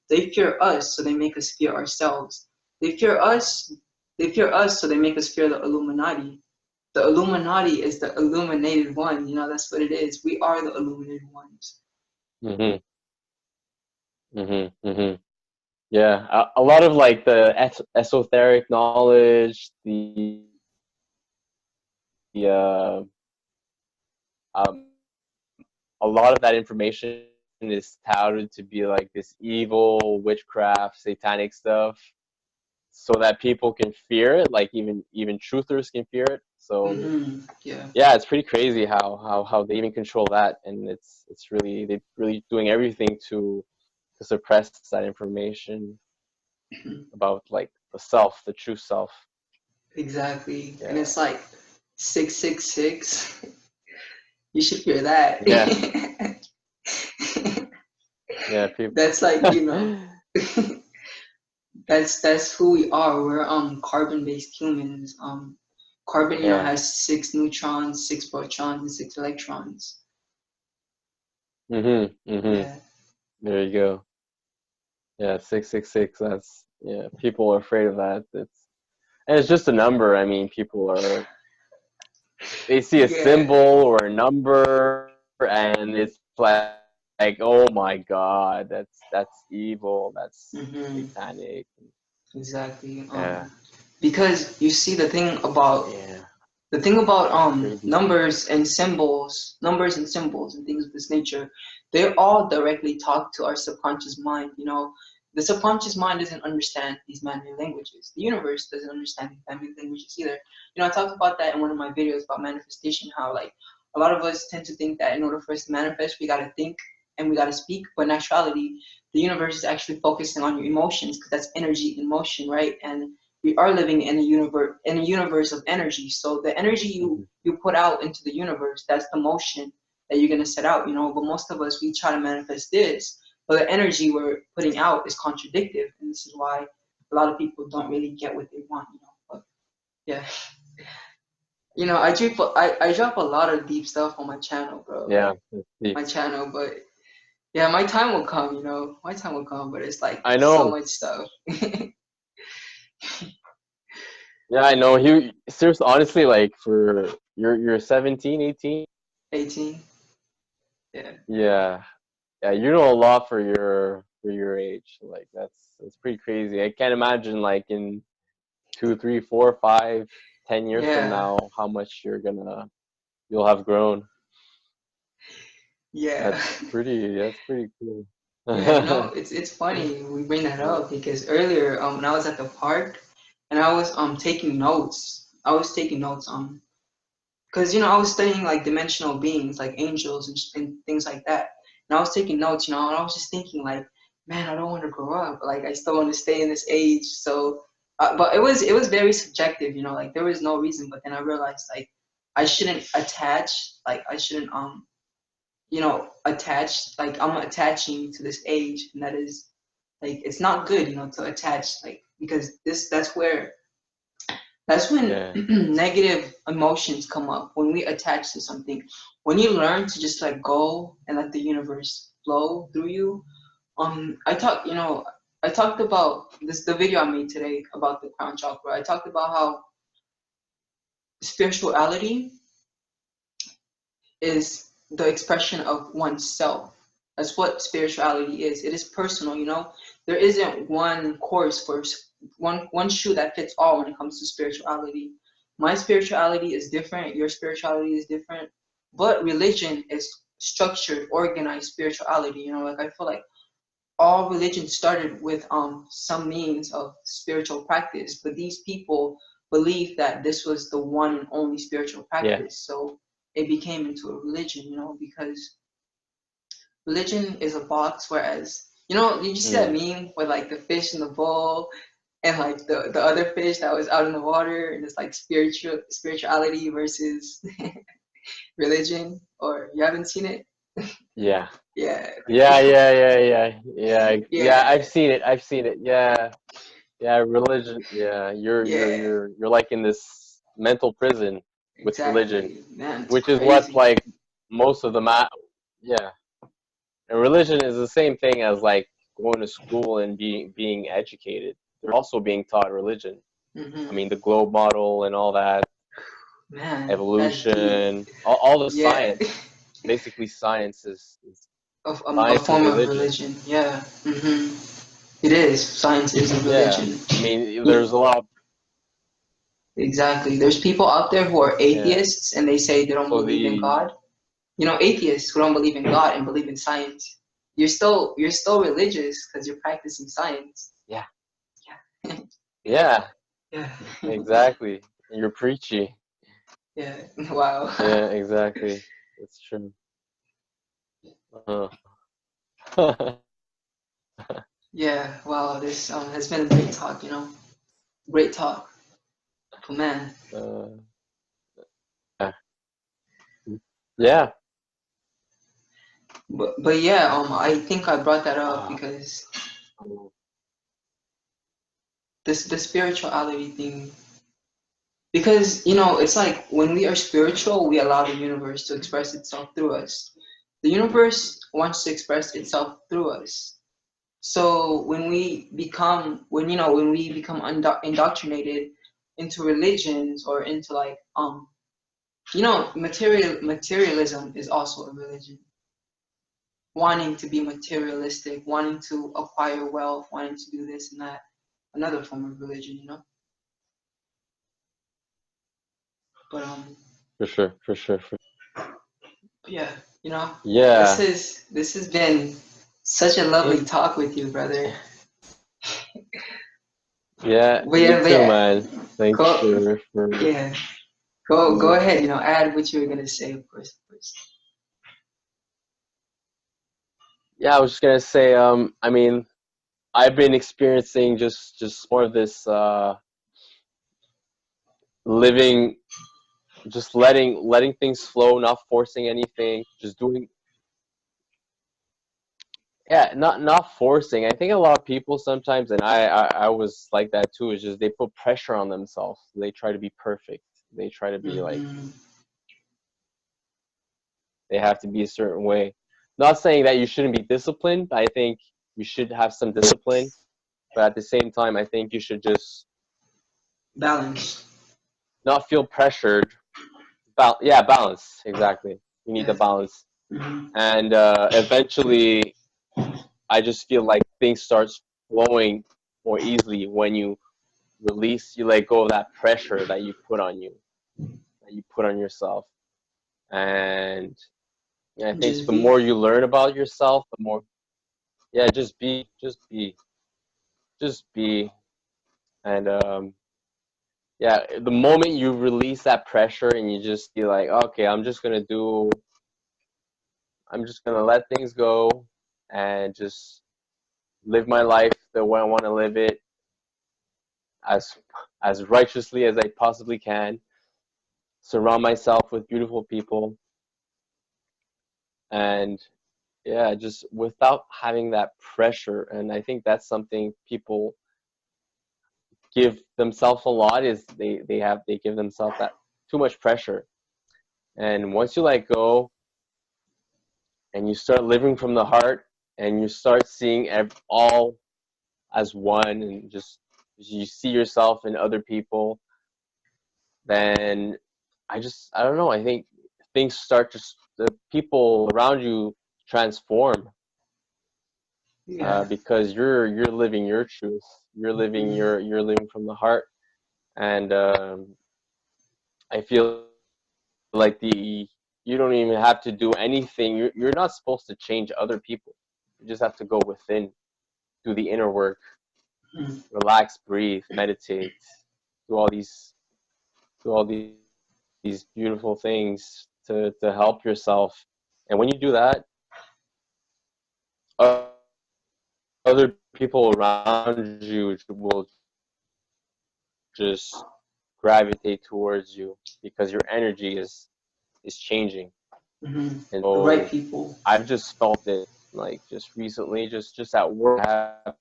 S1: They fear us, so they make us fear ourselves. They fear us. They fear us, so they make us fear the Illuminati. The Illuminati is the illuminated one. That's what it is. We are the illuminated ones.
S2: mhm, mhm, mhm. Yeah, a lot of like the esoteric knowledge, the a lot of that information is touted to be like this evil witchcraft, satanic stuff, so that people can fear it. Like even truthers can fear it. So
S1: Yeah.
S2: yeah, it's pretty crazy how they even control that, and it's really they're really doing everything to suppress that information about like the self, the true self.
S1: Exactly. And
S2: Yeah,
S1: it's like 666. You should hear that.
S2: yeah, yeah. People.
S1: That's like, that's who we are. We're carbon-based humans. Carbon,
S2: Yeah.
S1: has 6 neutrons, 6 protons, and 6 electrons.
S2: Mhm. Mhm.
S1: Yeah.
S2: There you go. Yeah, 666. That's yeah. People are afraid of that. And it's just a number. I mean, people are they see a
S1: Yeah.
S2: symbol or a number, and it's like oh my God, that's evil. That's
S1: hmm
S2: satanic.
S1: Exactly.
S2: Yeah.
S1: Because you see
S2: Yeah.
S1: the thing about
S2: Crazy stuff.
S1: numbers and symbols and things of this nature, they all directly talk to our subconscious mind. The subconscious mind doesn't understand these man-made languages. The universe doesn't understand these man-made languages either. I talked about that in one of my videos about manifestation, how like a lot of us tend to think that in order for us to manifest, we gotta think and we gotta speak, but in actuality, the universe is actually focusing on your emotions because that's energy in motion, right? And we are living in a universe of energy. So the energy you
S2: Mhm.
S1: you put out into the universe, that's the motion that you're gonna set out. But most of us we try to manifest this, but the energy we're putting out is contradictive, and this is why a lot of people don't really get what they want. But yeah, I drop a lot of deep stuff on my channel, bro.
S2: Yeah.
S1: Like
S2: That's deep.
S1: my channel, but yeah, my time will come. My time will come, but it's like
S2: I
S1: so
S2: know.
S1: much stuff.
S2: Yeah, I know. He seriously, honestly, like for you're 17, 18.
S1: 18. Yeah.
S2: Yeah, yeah, you know a lot for your age. Like that's pretty crazy. I can't imagine like in 2, 3, 4, 5, 10 years from
S1: Yeah.
S2: now how much you'll have grown.
S1: Yeah.
S2: That's pretty cool.
S1: Yeah, it's funny we bring that
S2: Yeah.
S1: up because earlier when I was at the park and I was taking notes. I was taking notes because I was studying like dimensional beings like angels and things like that. And I was taking notes, and I was just thinking like, man, I don't want to grow up. Like I still want to stay in this age. So but it was very subjective, like there was no reason, but then I realized like I shouldn't attach, like I shouldn't attached, like I'm attaching to this age, and that is like it's not good, to attach, like because that's when
S2: Yeah.
S1: negative emotions come up when we attach to something. When you learn to just let go and let the universe flow through you, I talked about this the video I made today about the crown chakra. I talked about how spirituality is the expression of oneself. That's what spirituality is. It is personal. There isn't one course for one shoe that fits all when it comes to spirituality. My spirituality is different. Your spirituality is different. But religion is structured, organized spirituality. Like I feel like all religion started with some means of spiritual practice, but these people believed that this was the one and only spiritual
S2: Yeah.
S1: practice. So it became into a religion, because religion is a box, whereas you just see that
S2: Mm.
S1: meme with like the fish in the bowl and like the other fish that was out in the water, and it's like spirituality versus religion, or you haven't seen it?
S2: Yeah.
S1: Yeah,
S2: Yeah, yeah, yeah, yeah, yeah, yeah.
S1: yeah,
S2: I've seen it. I've seen it. Yeah, yeah. Religion. Yeah,
S1: yeah,
S2: you're like in this mental prison with religion,
S1: exactly, man, it's
S2: which is what
S1: crazy.
S2: like most of the yeah. And religion is the same thing as like going to school and being educated. They're also being taught religion. I
S1: hmm
S2: mean, the globe model and all that,
S1: Man, that's deep.
S2: evolution, all the
S1: Yeah,
S2: science. Basically, science is
S1: a
S2: science is
S1: form of
S2: religion.
S1: religion. Yeah. It is. Science is a
S2: Yeah,
S1: religion.
S2: I mean,
S1: Yeah,
S2: there's a lot.
S1: exactly. There's people out there who are
S2: Yeah,
S1: atheists and they say they don't
S2: so
S1: believe in
S2: the
S1: God. You know, atheists who don't believe in God and believe in science. You're still religious because you're practicing science.
S2: yeah,
S1: Yeah.
S2: yeah,
S1: Yeah.
S2: exactly. You're preachy.
S1: Yeah. Wow.
S2: Yeah, exactly. That's true. Uh,
S1: Yeah. Wow. This has been a great talk. Great talk. Oh, man.
S2: uh, yeah, yeah.
S1: But yeah. I think I brought that up
S2: Oh,
S1: because this the spirituality thing. Because it's like when we are spiritual, we allow the universe to express itself through us. The universe wants to express itself through us. So when we become indoctrinated into religions or into like materialism is also a religion. Wanting to be materialistic, wanting to acquire wealth, wanting to do this and that, another form of religion. But
S2: for sure, for sure, for
S1: yeah, you know, this
S2: yeah.
S1: is this has been such a lovely
S2: It,
S1: talk with you, brother.
S2: yeah,
S1: But
S2: you
S1: yeah, but
S2: too,
S1: yeah,
S2: man. Thanks
S1: go
S2: for
S1: yeah, go
S2: yeah.
S1: ahead. Add what you were gonna say, of course, of course.
S2: Yeah, I was just gonna say, I mean, I've been experiencing just more of this living, just letting things flow, not forcing anything, just doing. Yeah, not forcing. I think a lot of people sometimes, and I was like that too. Is just they put pressure on themselves. They try to be perfect. They try to be like
S1: Hmm.
S2: they have to be a certain way. Not saying that you shouldn't be disciplined, but I think you should have some discipline. But at the same time, I think you should just
S1: Balance.
S2: not feel pressured. Yeah, balance. Exactly. You need the
S1: Yeah.
S2: balance.
S1: Hmm.
S2: And eventually, I just feel like things start flowing more easily when you let go of that pressure that you put on you, that you put on yourself. And I think
S1: Just
S2: the
S1: be.
S2: more you learn about yourself, the more, yeah, just be. And yeah, the moment you release that pressure and you just be like, okay, I'm just gonna let things go and just live my life the way I want to live it as as righteously as I possibly can. Surround myself with beautiful people, and yeah, just without having that pressure. And I think that's something people give themselves a lot is they give themselves that too much pressure. And once you let go and you start living from the heart and you start seeing all as one and just you see yourself in other people, then I don't know, I think things start to the people around you transform
S1: Yeah.
S2: because you're living your truth,
S1: Hmm.
S2: you're living from the heart. And I feel like the you don't even have to do anything. You're not supposed to change other people. You just have to go within, do the inner work, relax, breathe, meditate, do all these these beautiful things to help yourself. And when you do that, other people around you will just gravitate towards you because your energy is changing.
S1: Hmm.
S2: And
S1: The right
S2: so
S1: people.
S2: I've just felt it like just recently, just at work, I have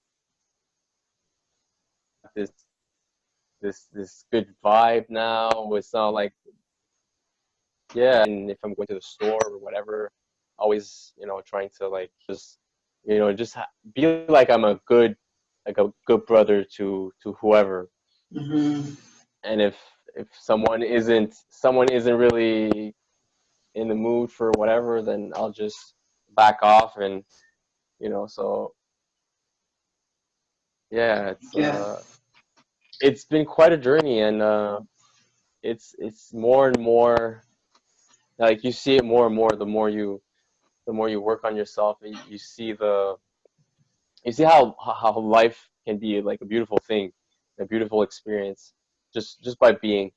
S2: this good vibe now. It's not like, yeah, and if I'm going to the store or whatever, always, trying to like just, just be like I'm like a good brother to whoever.
S1: Hmm.
S2: And if someone isn't really in the mood for whatever, then I'll just back off. And so yeah,
S1: Yeah,
S2: it's been quite a journey, and it's more and more like you see it more and more the more you work on yourself, and you see how life can be like a beautiful thing, a beautiful experience, just by being.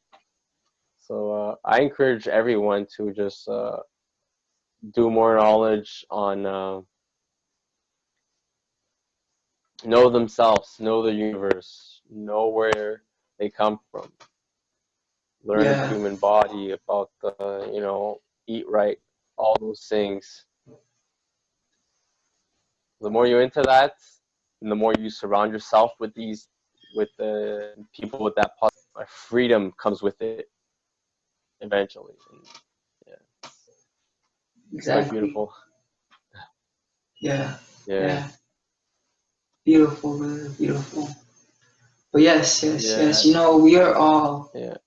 S2: So I encourage everyone to just do more knowledge on know themselves, know the universe, know where they come from, learn the
S1: yeah,
S2: human body, about the eat right, all those things. The more you're into that, and the more you surround yourself with with the people with that positive freedom comes with it eventually. And yeah, it's quite
S1: exactly.
S2: beautiful.
S1: Yeah,
S2: Yeah,
S1: yeah. Beautiful, brother, beautiful. But yes, yes, yes.
S2: yeah,
S1: You know,
S2: yeah.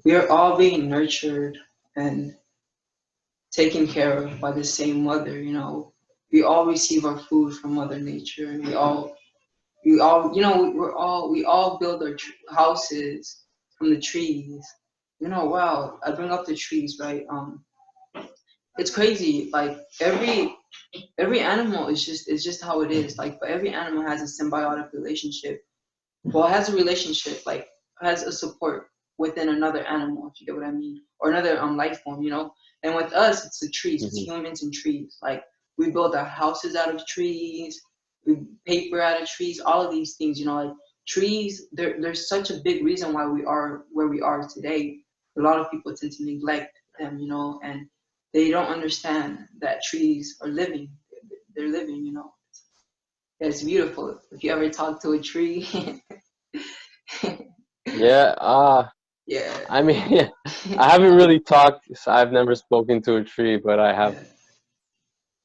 S1: we are all being nurtured and taken care of by the same mother. You know, we all receive our food from Mother Nature, and we all, you know, we all build our houses from the trees. You know, wow. I bring up the trees, right? It's crazy. Like every animal is just how it is. Like, but every animal has a symbiotic relationship. Well, it has a relationship, like has a support within another animal, if you get what I mean, or another life form, you know. And with us, it's the trees, it's
S2: Hmm.
S1: humans and trees. Like we build our houses out of trees, we paper out of trees, all of these things, you know. Like trees, there's such a big reason why we are where we are today. A lot of people tend to neglect them, you know, and they don't understand that trees are living. They're living, you know. It's beautiful. If you ever talk to a tree,
S2: Yeah.
S1: yeah,
S2: I mean, I haven't really talked. So I've never spoken to a tree, but
S1: yeah.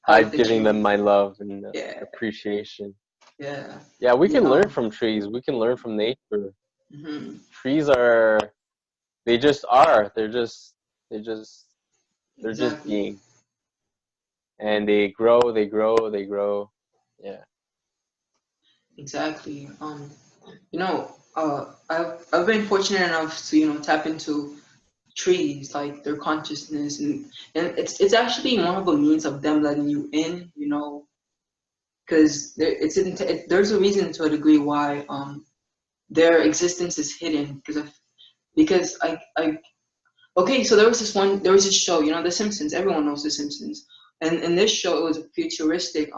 S1: Hug
S2: I've
S1: the
S2: given them
S1: tree.
S2: my love and
S1: Yeah,
S2: appreciation.
S1: yeah.
S2: Yeah, we
S1: You
S2: can learn
S1: know.
S2: from trees. We can learn from nature.
S1: Hmm.
S2: Trees are, they just are. They just, they're just
S1: Exactly.
S2: being, and they grow, they grow, they grow. Yeah.
S1: Exactly. You know, I've been fortunate enough to, you know, tap into trees, like their consciousness, and it's actually more of a means of them letting you in, you know, because there's a reason to a degree why their existence is hidden because I okay, so there was this show, you know, The Simpsons. Everyone knows The Simpsons, and in this show, it was a futuristic.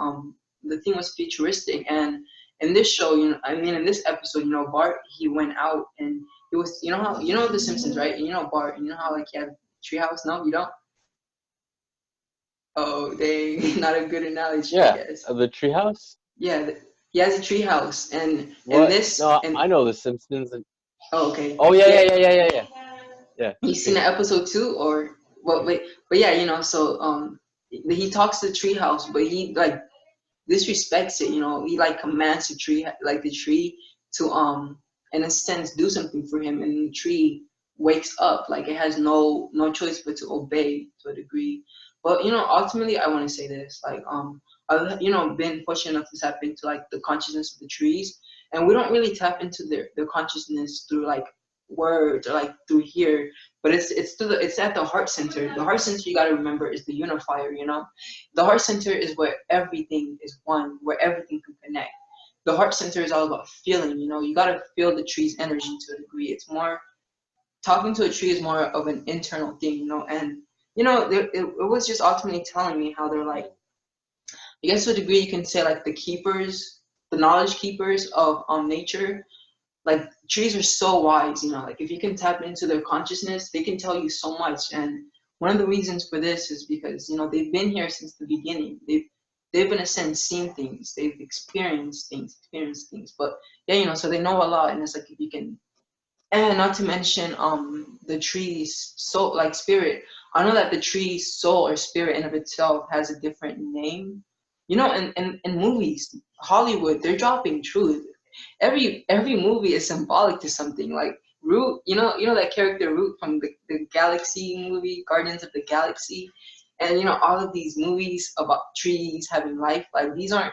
S1: The theme was futuristic, and in this show, you know, I mean, in this episode, you know, Bart he went out and he was, you know how you know The Simpsons, right? And you know Bart, and you know how like he had a treehouse. No, you don't. Oh, dang, not a good analogy, I
S2: Yeah.
S1: guess.
S2: The treehouse?
S1: Yeah, he has a treehouse, and
S2: What?
S1: this
S2: No, I
S1: and
S2: know The Simpsons.
S1: oh, okay,
S2: Oh, yeah, yeah,
S1: yeah.
S2: yeah, yeah, yeah, yeah. Yeah.
S1: You seen the episode two or what? Wait, but yeah, you know. So he talks to the treehouse, but he like disrespects it. You know, he like commands the tree to in a sense do something for him, and the tree wakes up. Like it has no choice but to obey to a degree. But you know, ultimately, I want to say this. Like I've you know been fortunate enough to tap into like the consciousness of the trees, and we don't really tap into their consciousness through like words or like through here, but it's through it's at the heart center. The heart center, you got to remember, is the unifier. You know, the heart center is where everything is one, where everything can connect. The heart center is all about feeling. You know, you got to feel the tree's energy to a degree. It's more talking to a tree is more of an internal thing. You know, and you know it was just ultimately telling me how they're like, I guess to a degree you can say like the keepers, the knowledge keepers of nature. Like trees are so wise, you know, like if you can tap into their consciousness, they can tell you so much. And one of the reasons for this is because, you know, they've been here since the beginning. They've in a sense seen things, they've experienced things. But yeah, you know, so they know a lot, and it's like if you can, and not to mention the tree's soul, like spirit. I know that the tree's soul or spirit in of itself has a different name. You know, in movies, Hollywood, they're dropping truth. Every movie is symbolic to something. Like Root, you know that character Root from the Galaxy movie, Guardians of the Galaxy, and you know all of these movies about trees having life. Like these aren't.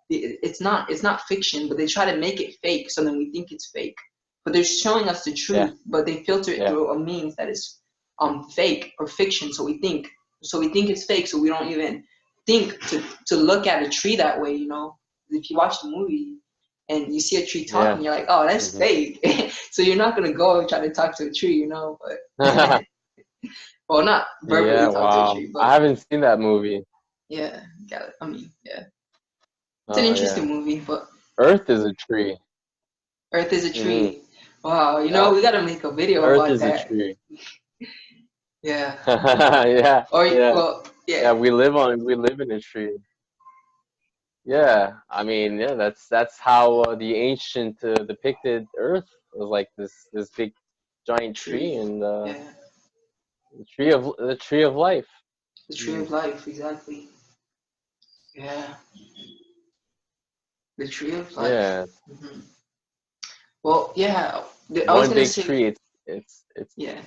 S1: it's not fiction, but they try to make it fake, so then we think it's fake. But they're showing us the
S2: Yeah.
S1: truth, but they filter it
S2: Yeah.
S1: through a means that is fake or fiction. So we think it's fake, so we don't even think to look at a tree that way. You know, if you watch the movie and you see a tree
S2: Yeah.
S1: talking, you're like, oh, that's
S2: Hmm.
S1: fake. So you're not gonna go and try to talk to a tree, you know. But well, not
S2: Yeah.
S1: verbally talk to a
S2: Wow.
S1: tree,
S2: I
S1: but
S2: haven't seen that movie.
S1: yeah, got it. I mean, yeah, it's an
S2: Oh
S1: interesting
S2: yeah.
S1: movie, but
S2: Earth is a tree.
S1: Earth is a
S2: Hmm.
S1: tree. Wow, you know,
S2: Yeah.
S1: we gotta make a video
S2: Earth
S1: about
S2: is a
S1: that.
S2: tree.
S1: Yeah.
S2: Yeah.
S1: Or
S2: Yeah.
S1: well,
S2: Yeah.
S1: yeah,
S2: We live in a tree. Yeah. I mean, yeah. That's how the ancient depicted Earth was like this big giant tree
S1: tree.
S2: and
S1: Yeah,
S2: the tree of life.
S1: the tree
S2: Mm.
S1: of life, exactly. Yeah, the tree of life.
S2: Yeah.
S1: Hmm. Well, yeah, I was
S2: One
S1: gonna
S2: big
S1: say,
S2: tree. It's
S1: yeah.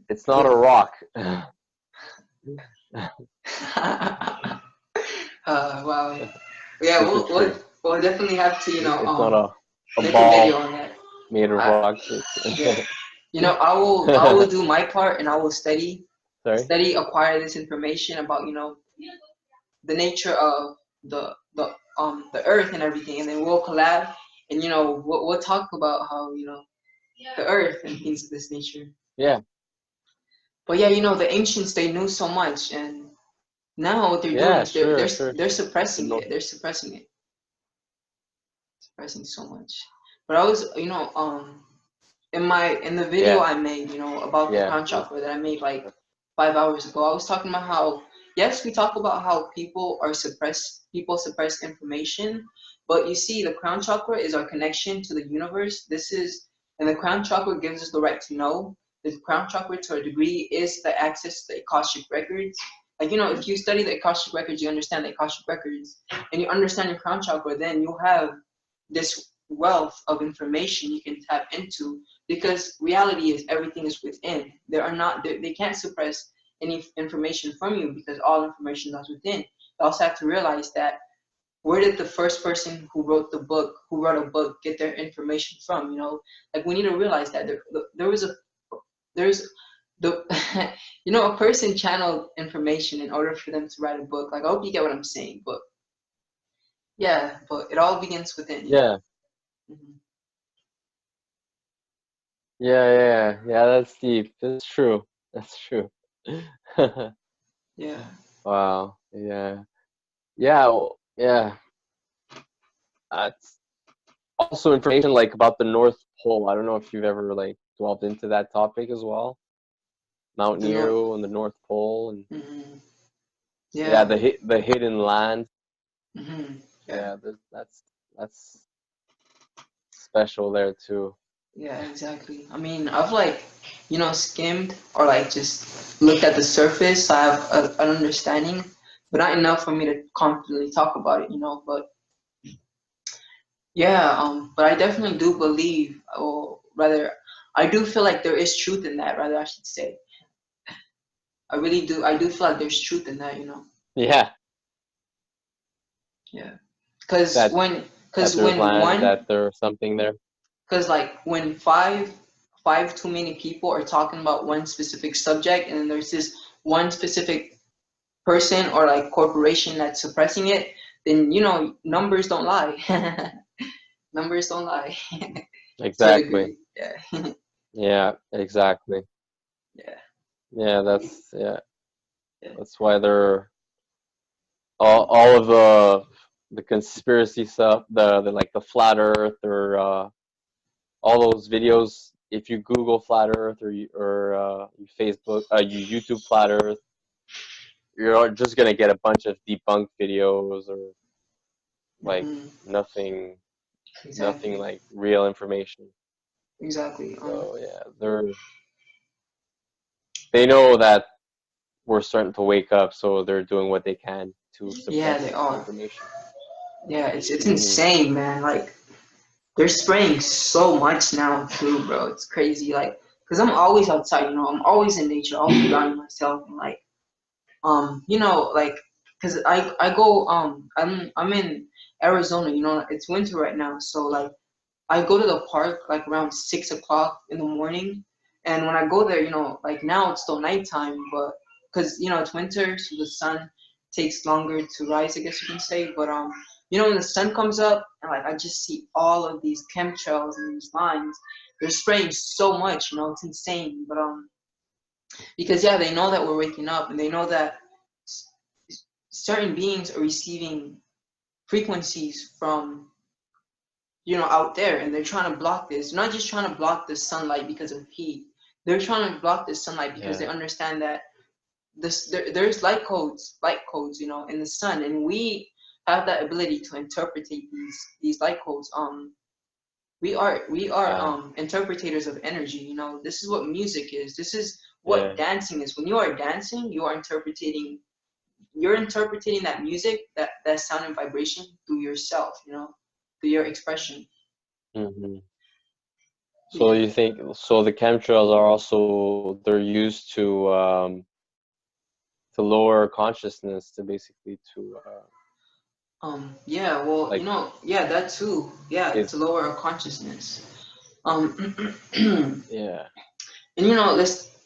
S2: it's not
S1: The,
S2: a rock.
S1: wow. Yeah,
S2: It's a tree.
S1: we'll definitely have to,
S2: It's not a
S1: make a video
S2: ball
S1: on that.
S2: made of
S1: I,
S2: rocks.
S1: yeah, I will do my part, and I will
S2: Sorry.
S1: study, acquire this information about, the nature of the earth and everything, and then we'll collab, and we'll talk about how the earth and things of this nature.
S2: Yeah.
S1: But yeah, the ancients, they knew so much, and now what they're doing
S2: Yeah.
S1: is they're
S2: Sure.
S1: they're
S2: Sure.
S1: they're
S2: Sure. The
S1: suppressing
S2: North.
S1: it. They're suppressing so much. But I was, in the video
S2: Yeah.
S1: I made, about the
S2: Yeah.
S1: crown chakra that I made like 5 hours ago, I was talking about how, yes, we talk about how people suppress information, but you see, the crown chakra is our connection to the universe. And the crown chakra gives us the right to know. The crown chakra, to a degree, is the access to the Akashic records. Like, if you study the Akashic records, you understand the Akashic records, and you understand your crown chakra, then you'll have this wealth of information you can tap into, because reality is everything is within. They can't suppress any information from you, because all information is within. You also have to realize that, where did the first person who wrote a book, get their information from? Like, we need to realize that there's the a person channeled information in order for them to write a book. Like, I hope you get what I'm saying, but yeah, but it all begins within.
S2: Yeah.
S1: Mhm.
S2: Yeah. Yeah. Yeah. That's deep. That's true. That's true.
S1: Yeah.
S2: Wow. Yeah. Yeah. Yeah. That's also information like about the North Pole. I don't know if you've ever like delved into that topic as well. Mount
S1: The North.
S2: Nero and the North Pole and
S1: Hmm.
S2: yeah,
S1: Yeah.
S2: the hidden land.
S1: Hmm. Yeah.
S2: Yeah, that's special there too.
S1: Yeah, exactly. I mean, I've like, skimmed or like just looked at the surface. So I have an understanding, but not enough for me to confidently talk about it, But yeah, but I definitely do believe, or rather, I do feel like there is truth in that. Rather, I should say, I really do. I do feel like there's truth in that.
S2: Yeah,
S1: Yeah, because
S2: that
S1: when,
S2: that
S1: because
S2: there's
S1: when
S2: land,
S1: one,
S2: that there's something there.
S1: because like when five too many people are talking about one specific subject, and then there's this one specific person or like corporation that's suppressing it, then numbers don't lie. Numbers don't lie. To a
S2: Exactly.
S1: degree. Yeah.
S2: Yeah, exactly.
S1: Yeah.
S2: Yeah,
S1: Yeah. Yeah.
S2: that's why they're all of the conspiracy stuff, the like the flat Earth or all those videos. If you Google flat Earth or you Facebook, you YouTube flat Earth, you're just gonna get a bunch of debunked videos or like
S1: Hmm.
S2: nothing, nothing
S1: Exactly.
S2: like real information.
S1: Exactly.
S2: So yeah, they know that we're starting to wake up, so they're doing what they can to
S1: Yeah, they
S2: suppress the
S1: are.
S2: information.
S1: Yeah, it's
S2: Hmm.
S1: insane, man. Like, they're spraying so much now too, bro. It's crazy. Like, cause I'm always outside. I'm always in nature, always grounding myself, and like, like, because I go I'm in Arizona, you know, it's winter right now, so like I go to the park like around 6 o'clock in the morning, and when I go there, you know, like now it's still nighttime, but because you know it's winter, so the sun takes longer to rise, I guess you can say. But you know, when the sun comes up, and like I just see all of these chemtrails and these lines, they're spraying so much, you know, it's insane. But because yeah, they know that we're waking up, and they know that s- certain beings are receiving frequencies from you know out there, and they're trying to block this. They're not just trying to block the sunlight because of heat. They're trying to block the sunlight because they
S2: Yeah.
S1: understand that there's light codes, you know, in the sun, and we have that ability to interpret these light codes. We are
S2: Yeah.
S1: interpreters of energy. You know, this is what music is. This is what
S2: Yeah.
S1: dancing is. When you are dancing, you are interpreting. You're interpreting that music, that sound and vibration through yourself. You know, through your expression.
S2: Hmm. So
S1: Yeah.
S2: you think so? The chemtrails are also they're used to lower consciousness to basically to
S1: Yeah. Well, you
S2: like
S1: know, yeah, that too. Yeah,
S2: if
S1: to lower our consciousness. And
S2: yeah
S1: you know,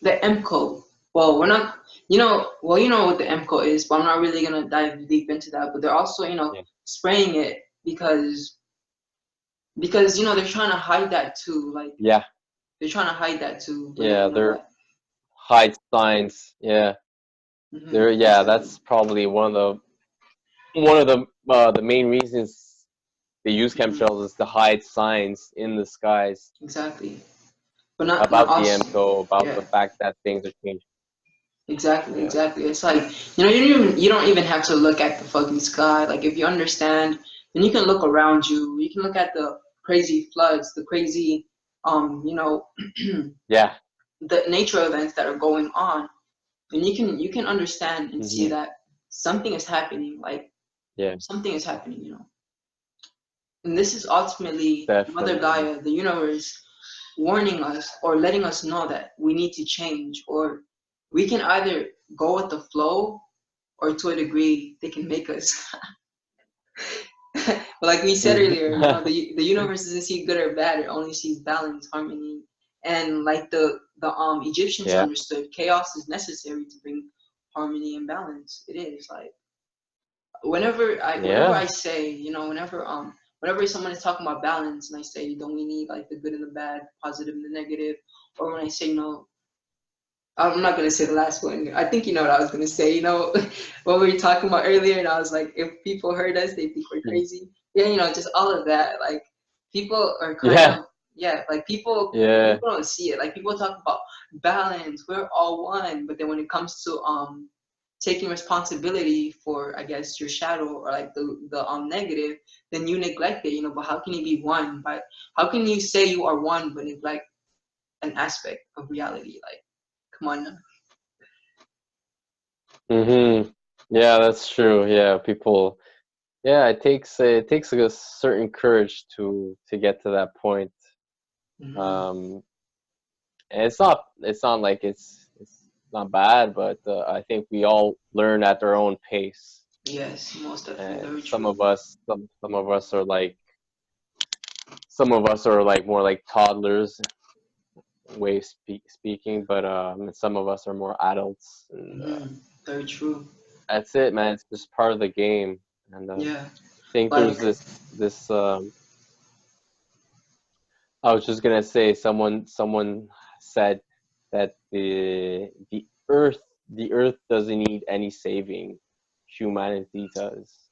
S1: the M code. Well, we're not. You know what the M code is, but I'm not really gonna dive deep into that. But they're also, you know,
S2: yeah
S1: spraying it because you know they're trying to hide that too. Like
S2: yeah
S1: they're trying to hide that too. But yeah,
S2: yeah
S1: you know
S2: they're
S1: that.
S2: hide signs. Yeah, they're yeah.
S1: Exactly.
S2: That's probably the main reasons they use
S1: hmm
S2: chemtrails is to hide signs in the skies
S1: Exactly. But not
S2: about the
S1: also.
S2: MCO, about the
S1: Yeah.
S2: fact that things are changing.
S1: Exactly,
S2: Yeah,
S1: exactly. It's like, you know, you don't even have to look at the fucking sky. Like if you understand, then you can look around you. You can look at the crazy floods, the crazy you know,
S2: yeah,
S1: the nature events that are going on. And you can understand and see
S2: hmm
S1: that something is happening, like
S2: yeah,
S1: something is happening, you know. And this is ultimately Mother
S2: definitely.
S1: Gaia, the universe, warning us or letting us know that we need to change, or we can either go with the flow, or to a degree they can make us. But like we said
S2: Mhm.
S1: earlier, you know, the universe doesn't see good or bad, it only sees balance, harmony. And like the Egyptians
S2: Yeah,
S1: understood, chaos is necessary to bring harmony and balance. It is like whenever I
S2: yeah,
S1: say, you know, whenever someone is talking about balance, and I say, don't we need like the good and the bad, positive and the negative, or when I say, no, I'm not gonna say the last one. I think you know what I was gonna say. You know what we were talking about earlier, and I was like, if people heard us, they think we're
S2: mm,
S1: crazy. Yeah, you know, just all of that. Like people are kind
S2: yeah,
S1: of yeah, like people
S2: yeah,
S1: people don't see it. Like people talk about balance, we're all one, but then when it comes to taking responsibility for, I guess, your shadow or like the negative, then you neglect it. You know, but how can you be one? But how can you say you are one but neglect an aspect of reality? Like, come on now.
S2: hmm yeah. That's true. Yeah, people. Yeah, it takes like a certain courage to get to that point.
S1: Mhm.
S2: Um, and it's not like it's not bad, but I think we all learn at our own pace.
S1: Yes, most definitely,
S2: And
S1: very
S2: some
S1: true.
S2: of us, some of us are like more like toddlers way of speaking, but some of us are more adults, and
S1: Very true.
S2: that's it, man. It's just part of the game. And
S1: Yeah,
S2: I think there's
S1: like
S2: this. I was just gonna say, someone said that the earth doesn't need any saving. Humanity does.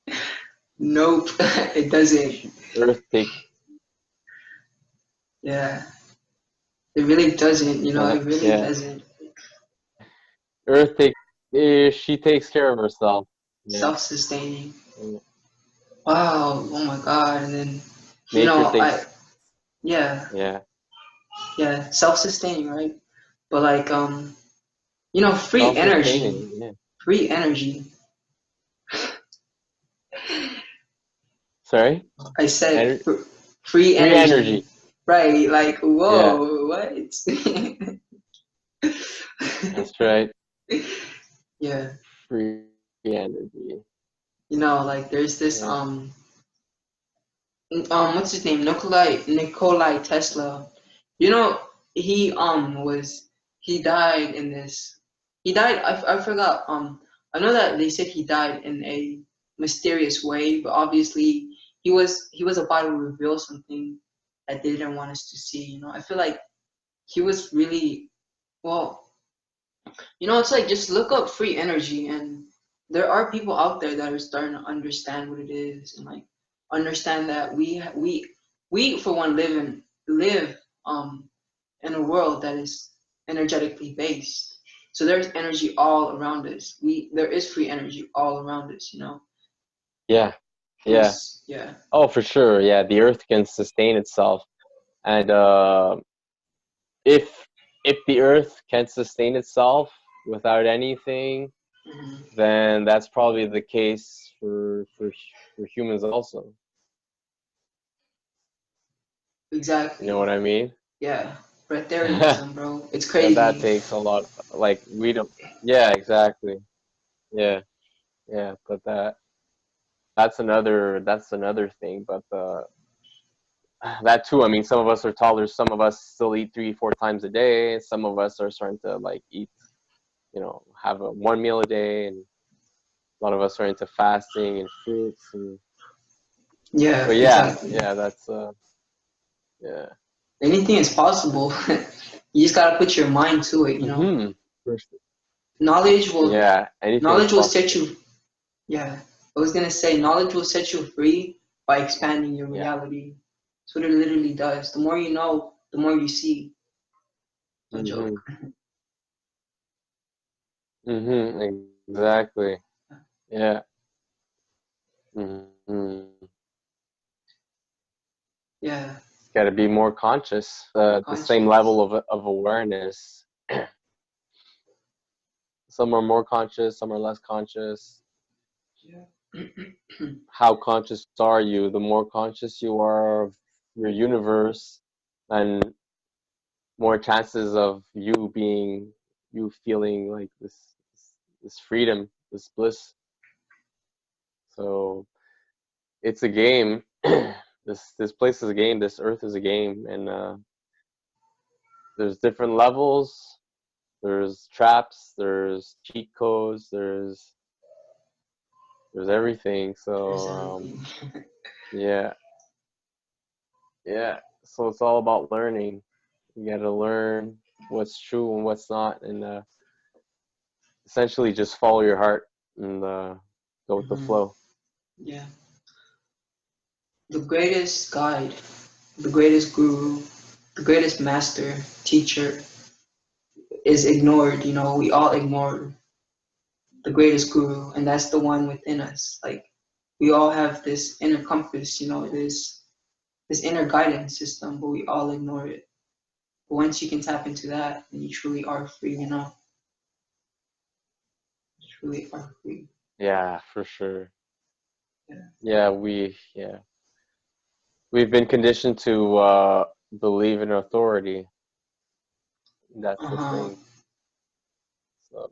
S1: nope, it doesn't.
S2: Earth take
S1: Yeah, it really doesn't. You know, it really
S2: yeah.
S1: doesn't.
S2: Earth take she takes care of herself. Yeah.
S1: Self-sustaining.
S2: Yeah.
S1: Wow. Oh my God. And then, you
S2: Nature
S1: know,
S2: takes
S1: yeah,
S2: yeah.
S1: yeah, self-sustaining, right? But like, you know, free energy,
S2: Self-sustaining. Yeah.
S1: free energy.
S2: Sorry.
S1: I said
S2: Ener-
S1: free
S2: Free
S1: energy,
S2: energy.
S1: right? Like,
S2: Yeah.
S1: whoa, what?
S2: That's right.
S1: Yeah.
S2: Free energy.
S1: You know, like there's this
S2: Yeah.
S1: what's his name? Nikolai Tesla. You know, he died in this. He died. I forgot. I know that they said he died in a mysterious way, but obviously he was about to reveal something that they didn't want us to see. You know, I feel like he was really well. You know, it's like just look up free energy, and there are people out there that are starting to understand what it is, and like understand that we for one live in a world that is energetically based. So there's energy all around us. There is free energy all around us. You know,
S2: Yeah.
S1: and
S2: Yeah.
S1: it's yeah.
S2: Oh, for sure. Yeah, the Earth can sustain itself, and if the Earth can sustain itself without anything,
S1: Mhm.
S2: then that's probably the case for humans also. You know
S1: Exactly.
S2: what I mean?
S1: Yeah. Breatharianism, bro. It's
S2: And that
S1: crazy.
S2: takes a lot. Like we don't. Yeah, exactly. Yeah, yeah. But that's another thing. But that too. I mean, some of us are toddlers. Some of us still eat 3, 4 times a day. Some of us are starting to like eat. Have a one meal a day, and a lot of us are into fasting and fruits. And
S1: Yeah,
S2: but yeah,
S1: exactly.
S2: yeah. That's yeah.
S1: Anything is possible. You just gotta put your mind to it, you know.
S2: Mm-hmm.
S1: Knowledge will
S2: Yeah, anything is
S1: knowledge will set
S2: possible.
S1: you yeah. I was gonna say knowledge will set you free by expanding your
S2: Yeah.
S1: reality. That's what it literally does. The more you know, the more you see. No
S2: Mm-hmm.
S1: joke.
S2: Mm-hmm. Exactly. Yeah. Mm-hmm.
S1: Yeah,
S2: Got to be more conscious.
S1: more
S2: The same
S1: conscious.
S2: level of awareness. Some are more conscious. Some are less conscious.
S1: Yeah.
S2: How conscious are you? The more conscious you are of your universe, and more chances of you feeling like this freedom, this bliss. So it's a game. This place is a game. This earth is a game, and there's different levels. There's traps. There's cheat codes. There's everything.
S1: There's
S2: So
S1: everything.
S2: yeah, yeah. So it's all about learning. You got to learn what's true and what's not, and essentially just follow your heart and go with the
S1: Hmm.
S2: flow.
S1: Yeah. The greatest guide, the greatest guru, the greatest master, teacher is ignored. You know, we all ignore the greatest guru, and that's the one within us. Like we all have this inner compass, you know, this inner guidance system, but we all ignore it. But once you can tap into that, then you truly are free, you know. You truly are free.
S2: Yeah, for sure.
S1: Yeah.
S2: Yeah, we've been conditioned to believe in authority. That's the
S1: Uh-huh.
S2: thing. So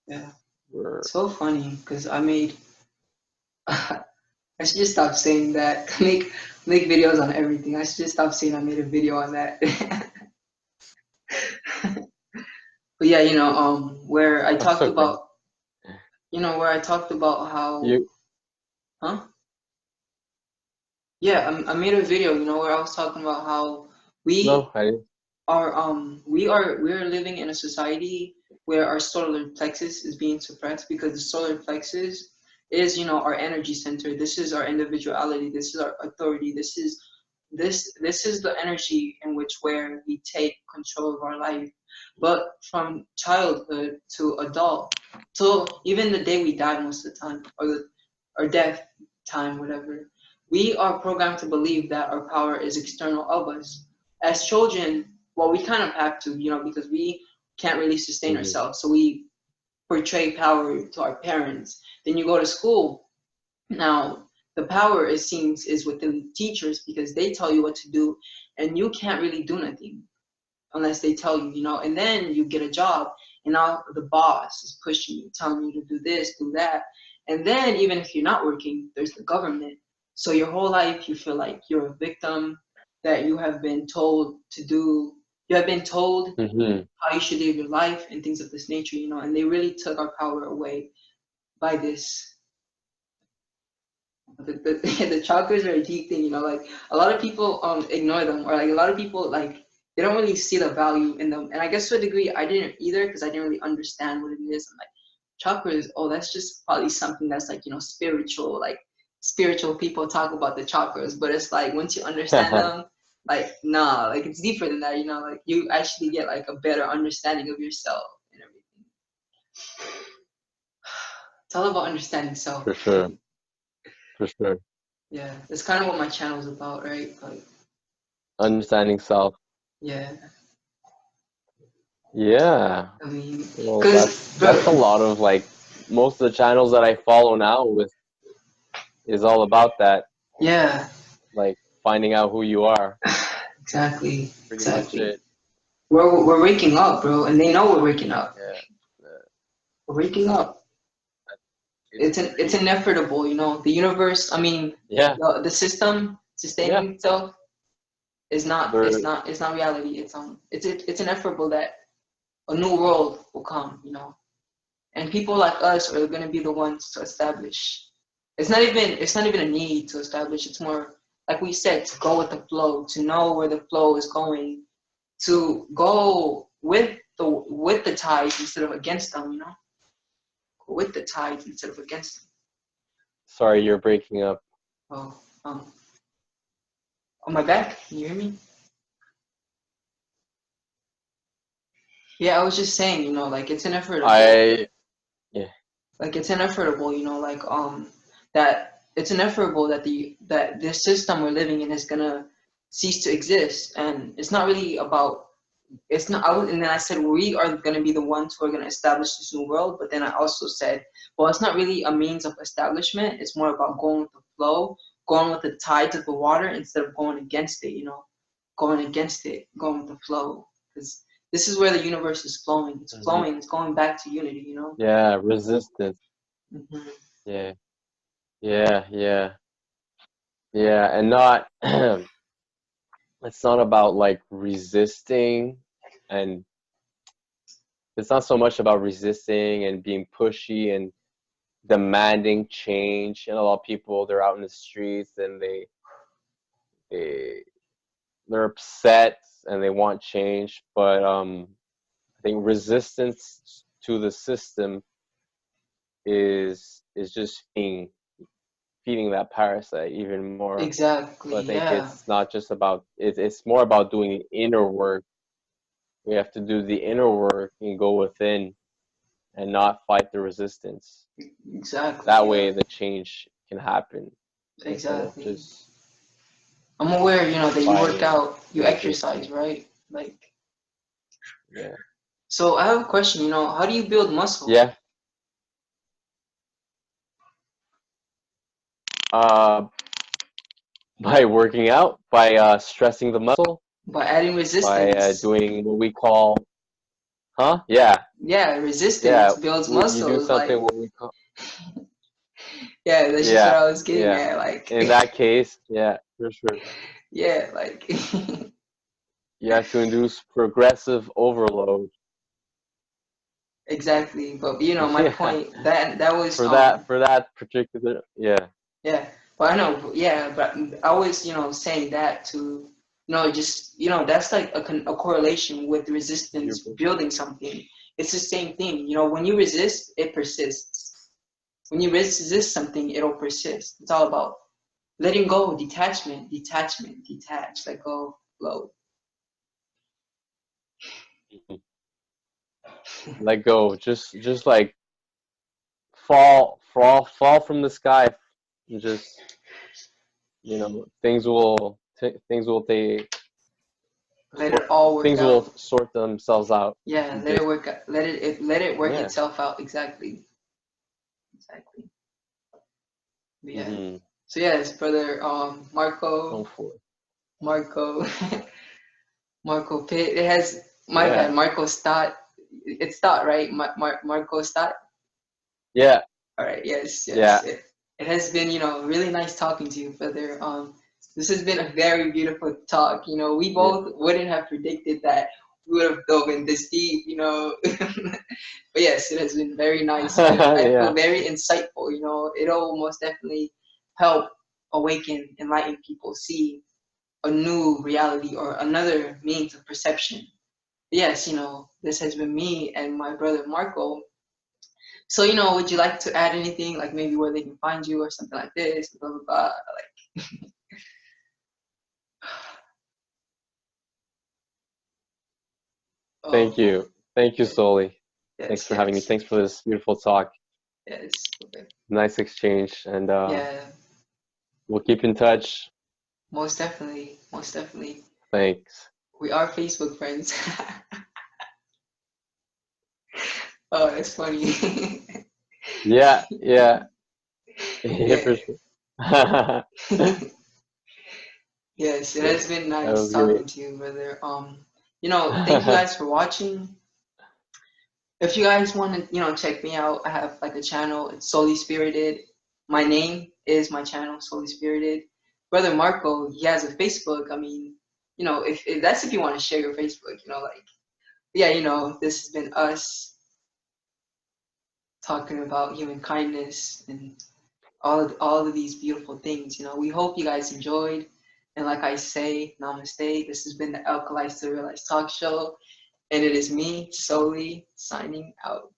S1: Yeah.
S2: we're
S1: It's so funny because I made I should just stop saying that. Make videos on everything. I should just stop saying I made a video on that. But yeah, you know, where I
S2: that's
S1: talked
S2: okay.
S1: about, where I talked about how,
S2: You
S1: huh? Yeah, I made a video, you know, where I was talking about how
S2: no,
S1: we
S2: I didn't.
S1: we're living in a society where our solar plexus is being suppressed because the solar plexus is, you know, our energy center. This is our individuality. This is our authority. This is the energy in which where we take control of our life. But from childhood to adult, till even the day we die most of the time, or death time, whatever, we are programmed to believe that our power is external of us. As children, well, we kind of have to, you know, because we can't really sustain
S2: Mm-hmm.
S1: ourselves. So we portray power to our parents. Then you go to school. Now, the power, it seems, is within teachers because they tell you what to do, and you can't really do nothing unless they tell you, you know. And then you get a job, and now the boss is pushing you, telling you to do this, do that. And then even if you're not working, there's the government. So your whole life you feel like you're a victim, that you have been told to do, you have been told
S2: Mm-hmm.
S1: how you should live your life and things of this nature, and they really took our power away by this. The the chakras are a deep thing, like a lot of people ignore them, or like a lot of people like they don't really see the value in them. And I guess to a degree I didn't either, because I didn't really understand what it is. I'm like, chakras, oh, that's just probably something that's like, spiritual, like spiritual people talk about the chakras, but it's like once you understand them, like nah, like it's deeper than that, like you actually get like a better understanding of yourself and everything. It's all about understanding self.
S2: For sure. For sure.
S1: Yeah, that's kind of what my channel is about, right? Like,
S2: Understanding self.
S1: yeah,
S2: Yeah.
S1: I mean,
S2: Well,
S1: because,
S2: that's a lot of like most of the channels that I follow now with is all about that,
S1: yeah,
S2: like finding out who you are.
S1: exactly,
S2: Pretty much
S1: exactly.
S2: it.
S1: We're waking up, bro, and they know we're waking up.
S2: Yeah. Yeah.
S1: We're waking up.
S2: It's
S1: It's
S2: pretty.
S1: inevitable, The universe, I mean,
S2: Yeah.
S1: the system
S2: Yeah.
S1: sustaining itself is not.
S2: There.
S1: It's not reality. It's inevitable that a new world will come, and people like us are going to be the ones to establish. It's not even a need to establish. It's more like we said, to go with the flow, to know where the flow is going, to go with the tides instead of against them. Go with the tides instead of against them.
S2: Sorry, you're breaking up.
S1: Oh, on my back. Can you hear me? Yeah, I was just saying, like it's inevitable.
S2: I. Yeah.
S1: Like it's inevitable, like that it's inevitable that this system we're living in is gonna cease to exist, and it's not really about. It's not. And then I said we are gonna be the ones who are gonna establish this new world. But then I also said, well, it's not really a means of establishment. It's more about going with the flow, going with the tides of the water instead of going against it. Going against it, going with the flow, because this is where the universe is flowing. It's
S2: Mhm.
S1: flowing. It's going back to unity.
S2: Yeah. Resistance.
S1: Hmm.
S2: Yeah. Yeah. Yeah. Yeah. And not. It's not about like resisting, and it's not so much about resisting and being pushy and demanding change. And a lot of people, they're out in the streets and they they're upset and they want change, but I think resistance to the system is just feeding that parasite even more. So
S1: Exactly.
S2: I think
S1: Yeah.
S2: it's not just about it's more about doing the inner work. We have to do the inner work and go within and not fight the resistance.
S1: Exactly.
S2: That
S1: Yeah.
S2: way the change can happen instead of
S1: Exactly.
S2: just
S1: I'm aware, that you work
S2: fighting
S1: out, you
S2: and
S1: exercise,
S2: resisting.
S1: right? Like,
S2: Yeah.
S1: so I have a question. How do you build muscle?
S2: Yeah. Uh, by working out, by stressing the muscle,
S1: By adding
S2: by
S1: resistance.
S2: doing what we call, huh? Yeah.
S1: Yeah, resistance
S2: Yeah.
S1: builds
S2: You do
S1: muscles.
S2: something
S1: Like,
S2: what we call,
S1: yeah, that's just what
S2: yeah.
S1: I was getting
S2: Yeah.
S1: at. Like,
S2: In that case, yeah, for sure.
S1: yeah, like,
S2: You have to induce progressive overload.
S1: exactly. But my
S2: Yeah.
S1: point that was
S2: For that particular, yeah.
S1: yeah, but I know, yeah, but I was, saying that to, just, that's like a correlation with resistance building something. It's the same thing. When you resist, it persists. When you resist something, it'll persist. It's all about letting go, detachment, detach, let go, flow.
S2: Let go. Just like fall from the sky. And just things will take
S1: Let it all work
S2: things will
S1: out.
S2: sort themselves out.
S1: Yeah,
S2: You
S1: let it
S2: just
S1: work. Let it work
S2: yeah.
S1: itself out. Exactly, exactly. Yeah.
S2: Mm-hmm.
S1: So yes, brother,
S2: Go
S1: Marco,
S2: for it.
S1: Marco, Marco Pitt. It has my bad.
S2: Yeah.
S1: Marco Stott. It's Stott, right? Marco Stott.
S2: Yeah.
S1: All right. Yes. Yes.
S2: Yeah.
S1: It has been, really nice talking to you, brother. This has been a very beautiful talk. We
S2: Yeah.
S1: both wouldn't have predicted that we would have dove in this deep. But yes, it has been very nice. I feel
S2: Yeah.
S1: very insightful. It'll most definitely help awaken, enlighten people, see a new reality or another means of perception. Yes, this has been me and my brother Marco. So, would you like to add anything, like maybe where they can find you or something like this, blah, blah, blah? Like,
S2: Thank
S1: oh,
S2: you. Thank you,
S1: yes,
S2: Soli. Thanks
S1: yes,
S2: for having me.
S1: yes,
S2: Thanks for this beautiful talk.
S1: yes. Okay.
S2: Nice exchange, and
S1: Yeah,
S2: we'll keep in touch.
S1: most definitely, most definitely.
S2: Thanks.
S1: We are Facebook friends. Oh, that's funny.
S2: Yeah, yeah, yeah,
S1: Yeah.
S2: for sure. That
S1: Yes, it has been nice
S2: was great.
S1: talking to you, brother. Thank you guys for watching. If you guys want to, check me out, I have like a channel. It's Solely Spirited. My name is my channel, Solely Spirited. Brother Marco, he has a Facebook. I mean, if that's if you want to share your Facebook, like, yeah, this has been us talking about human kindness and all of these beautiful things. We hope you guys enjoyed. And like I say, namaste. This has been the Alkalize to Realize Talk Show. And it is me, Solely, signing out.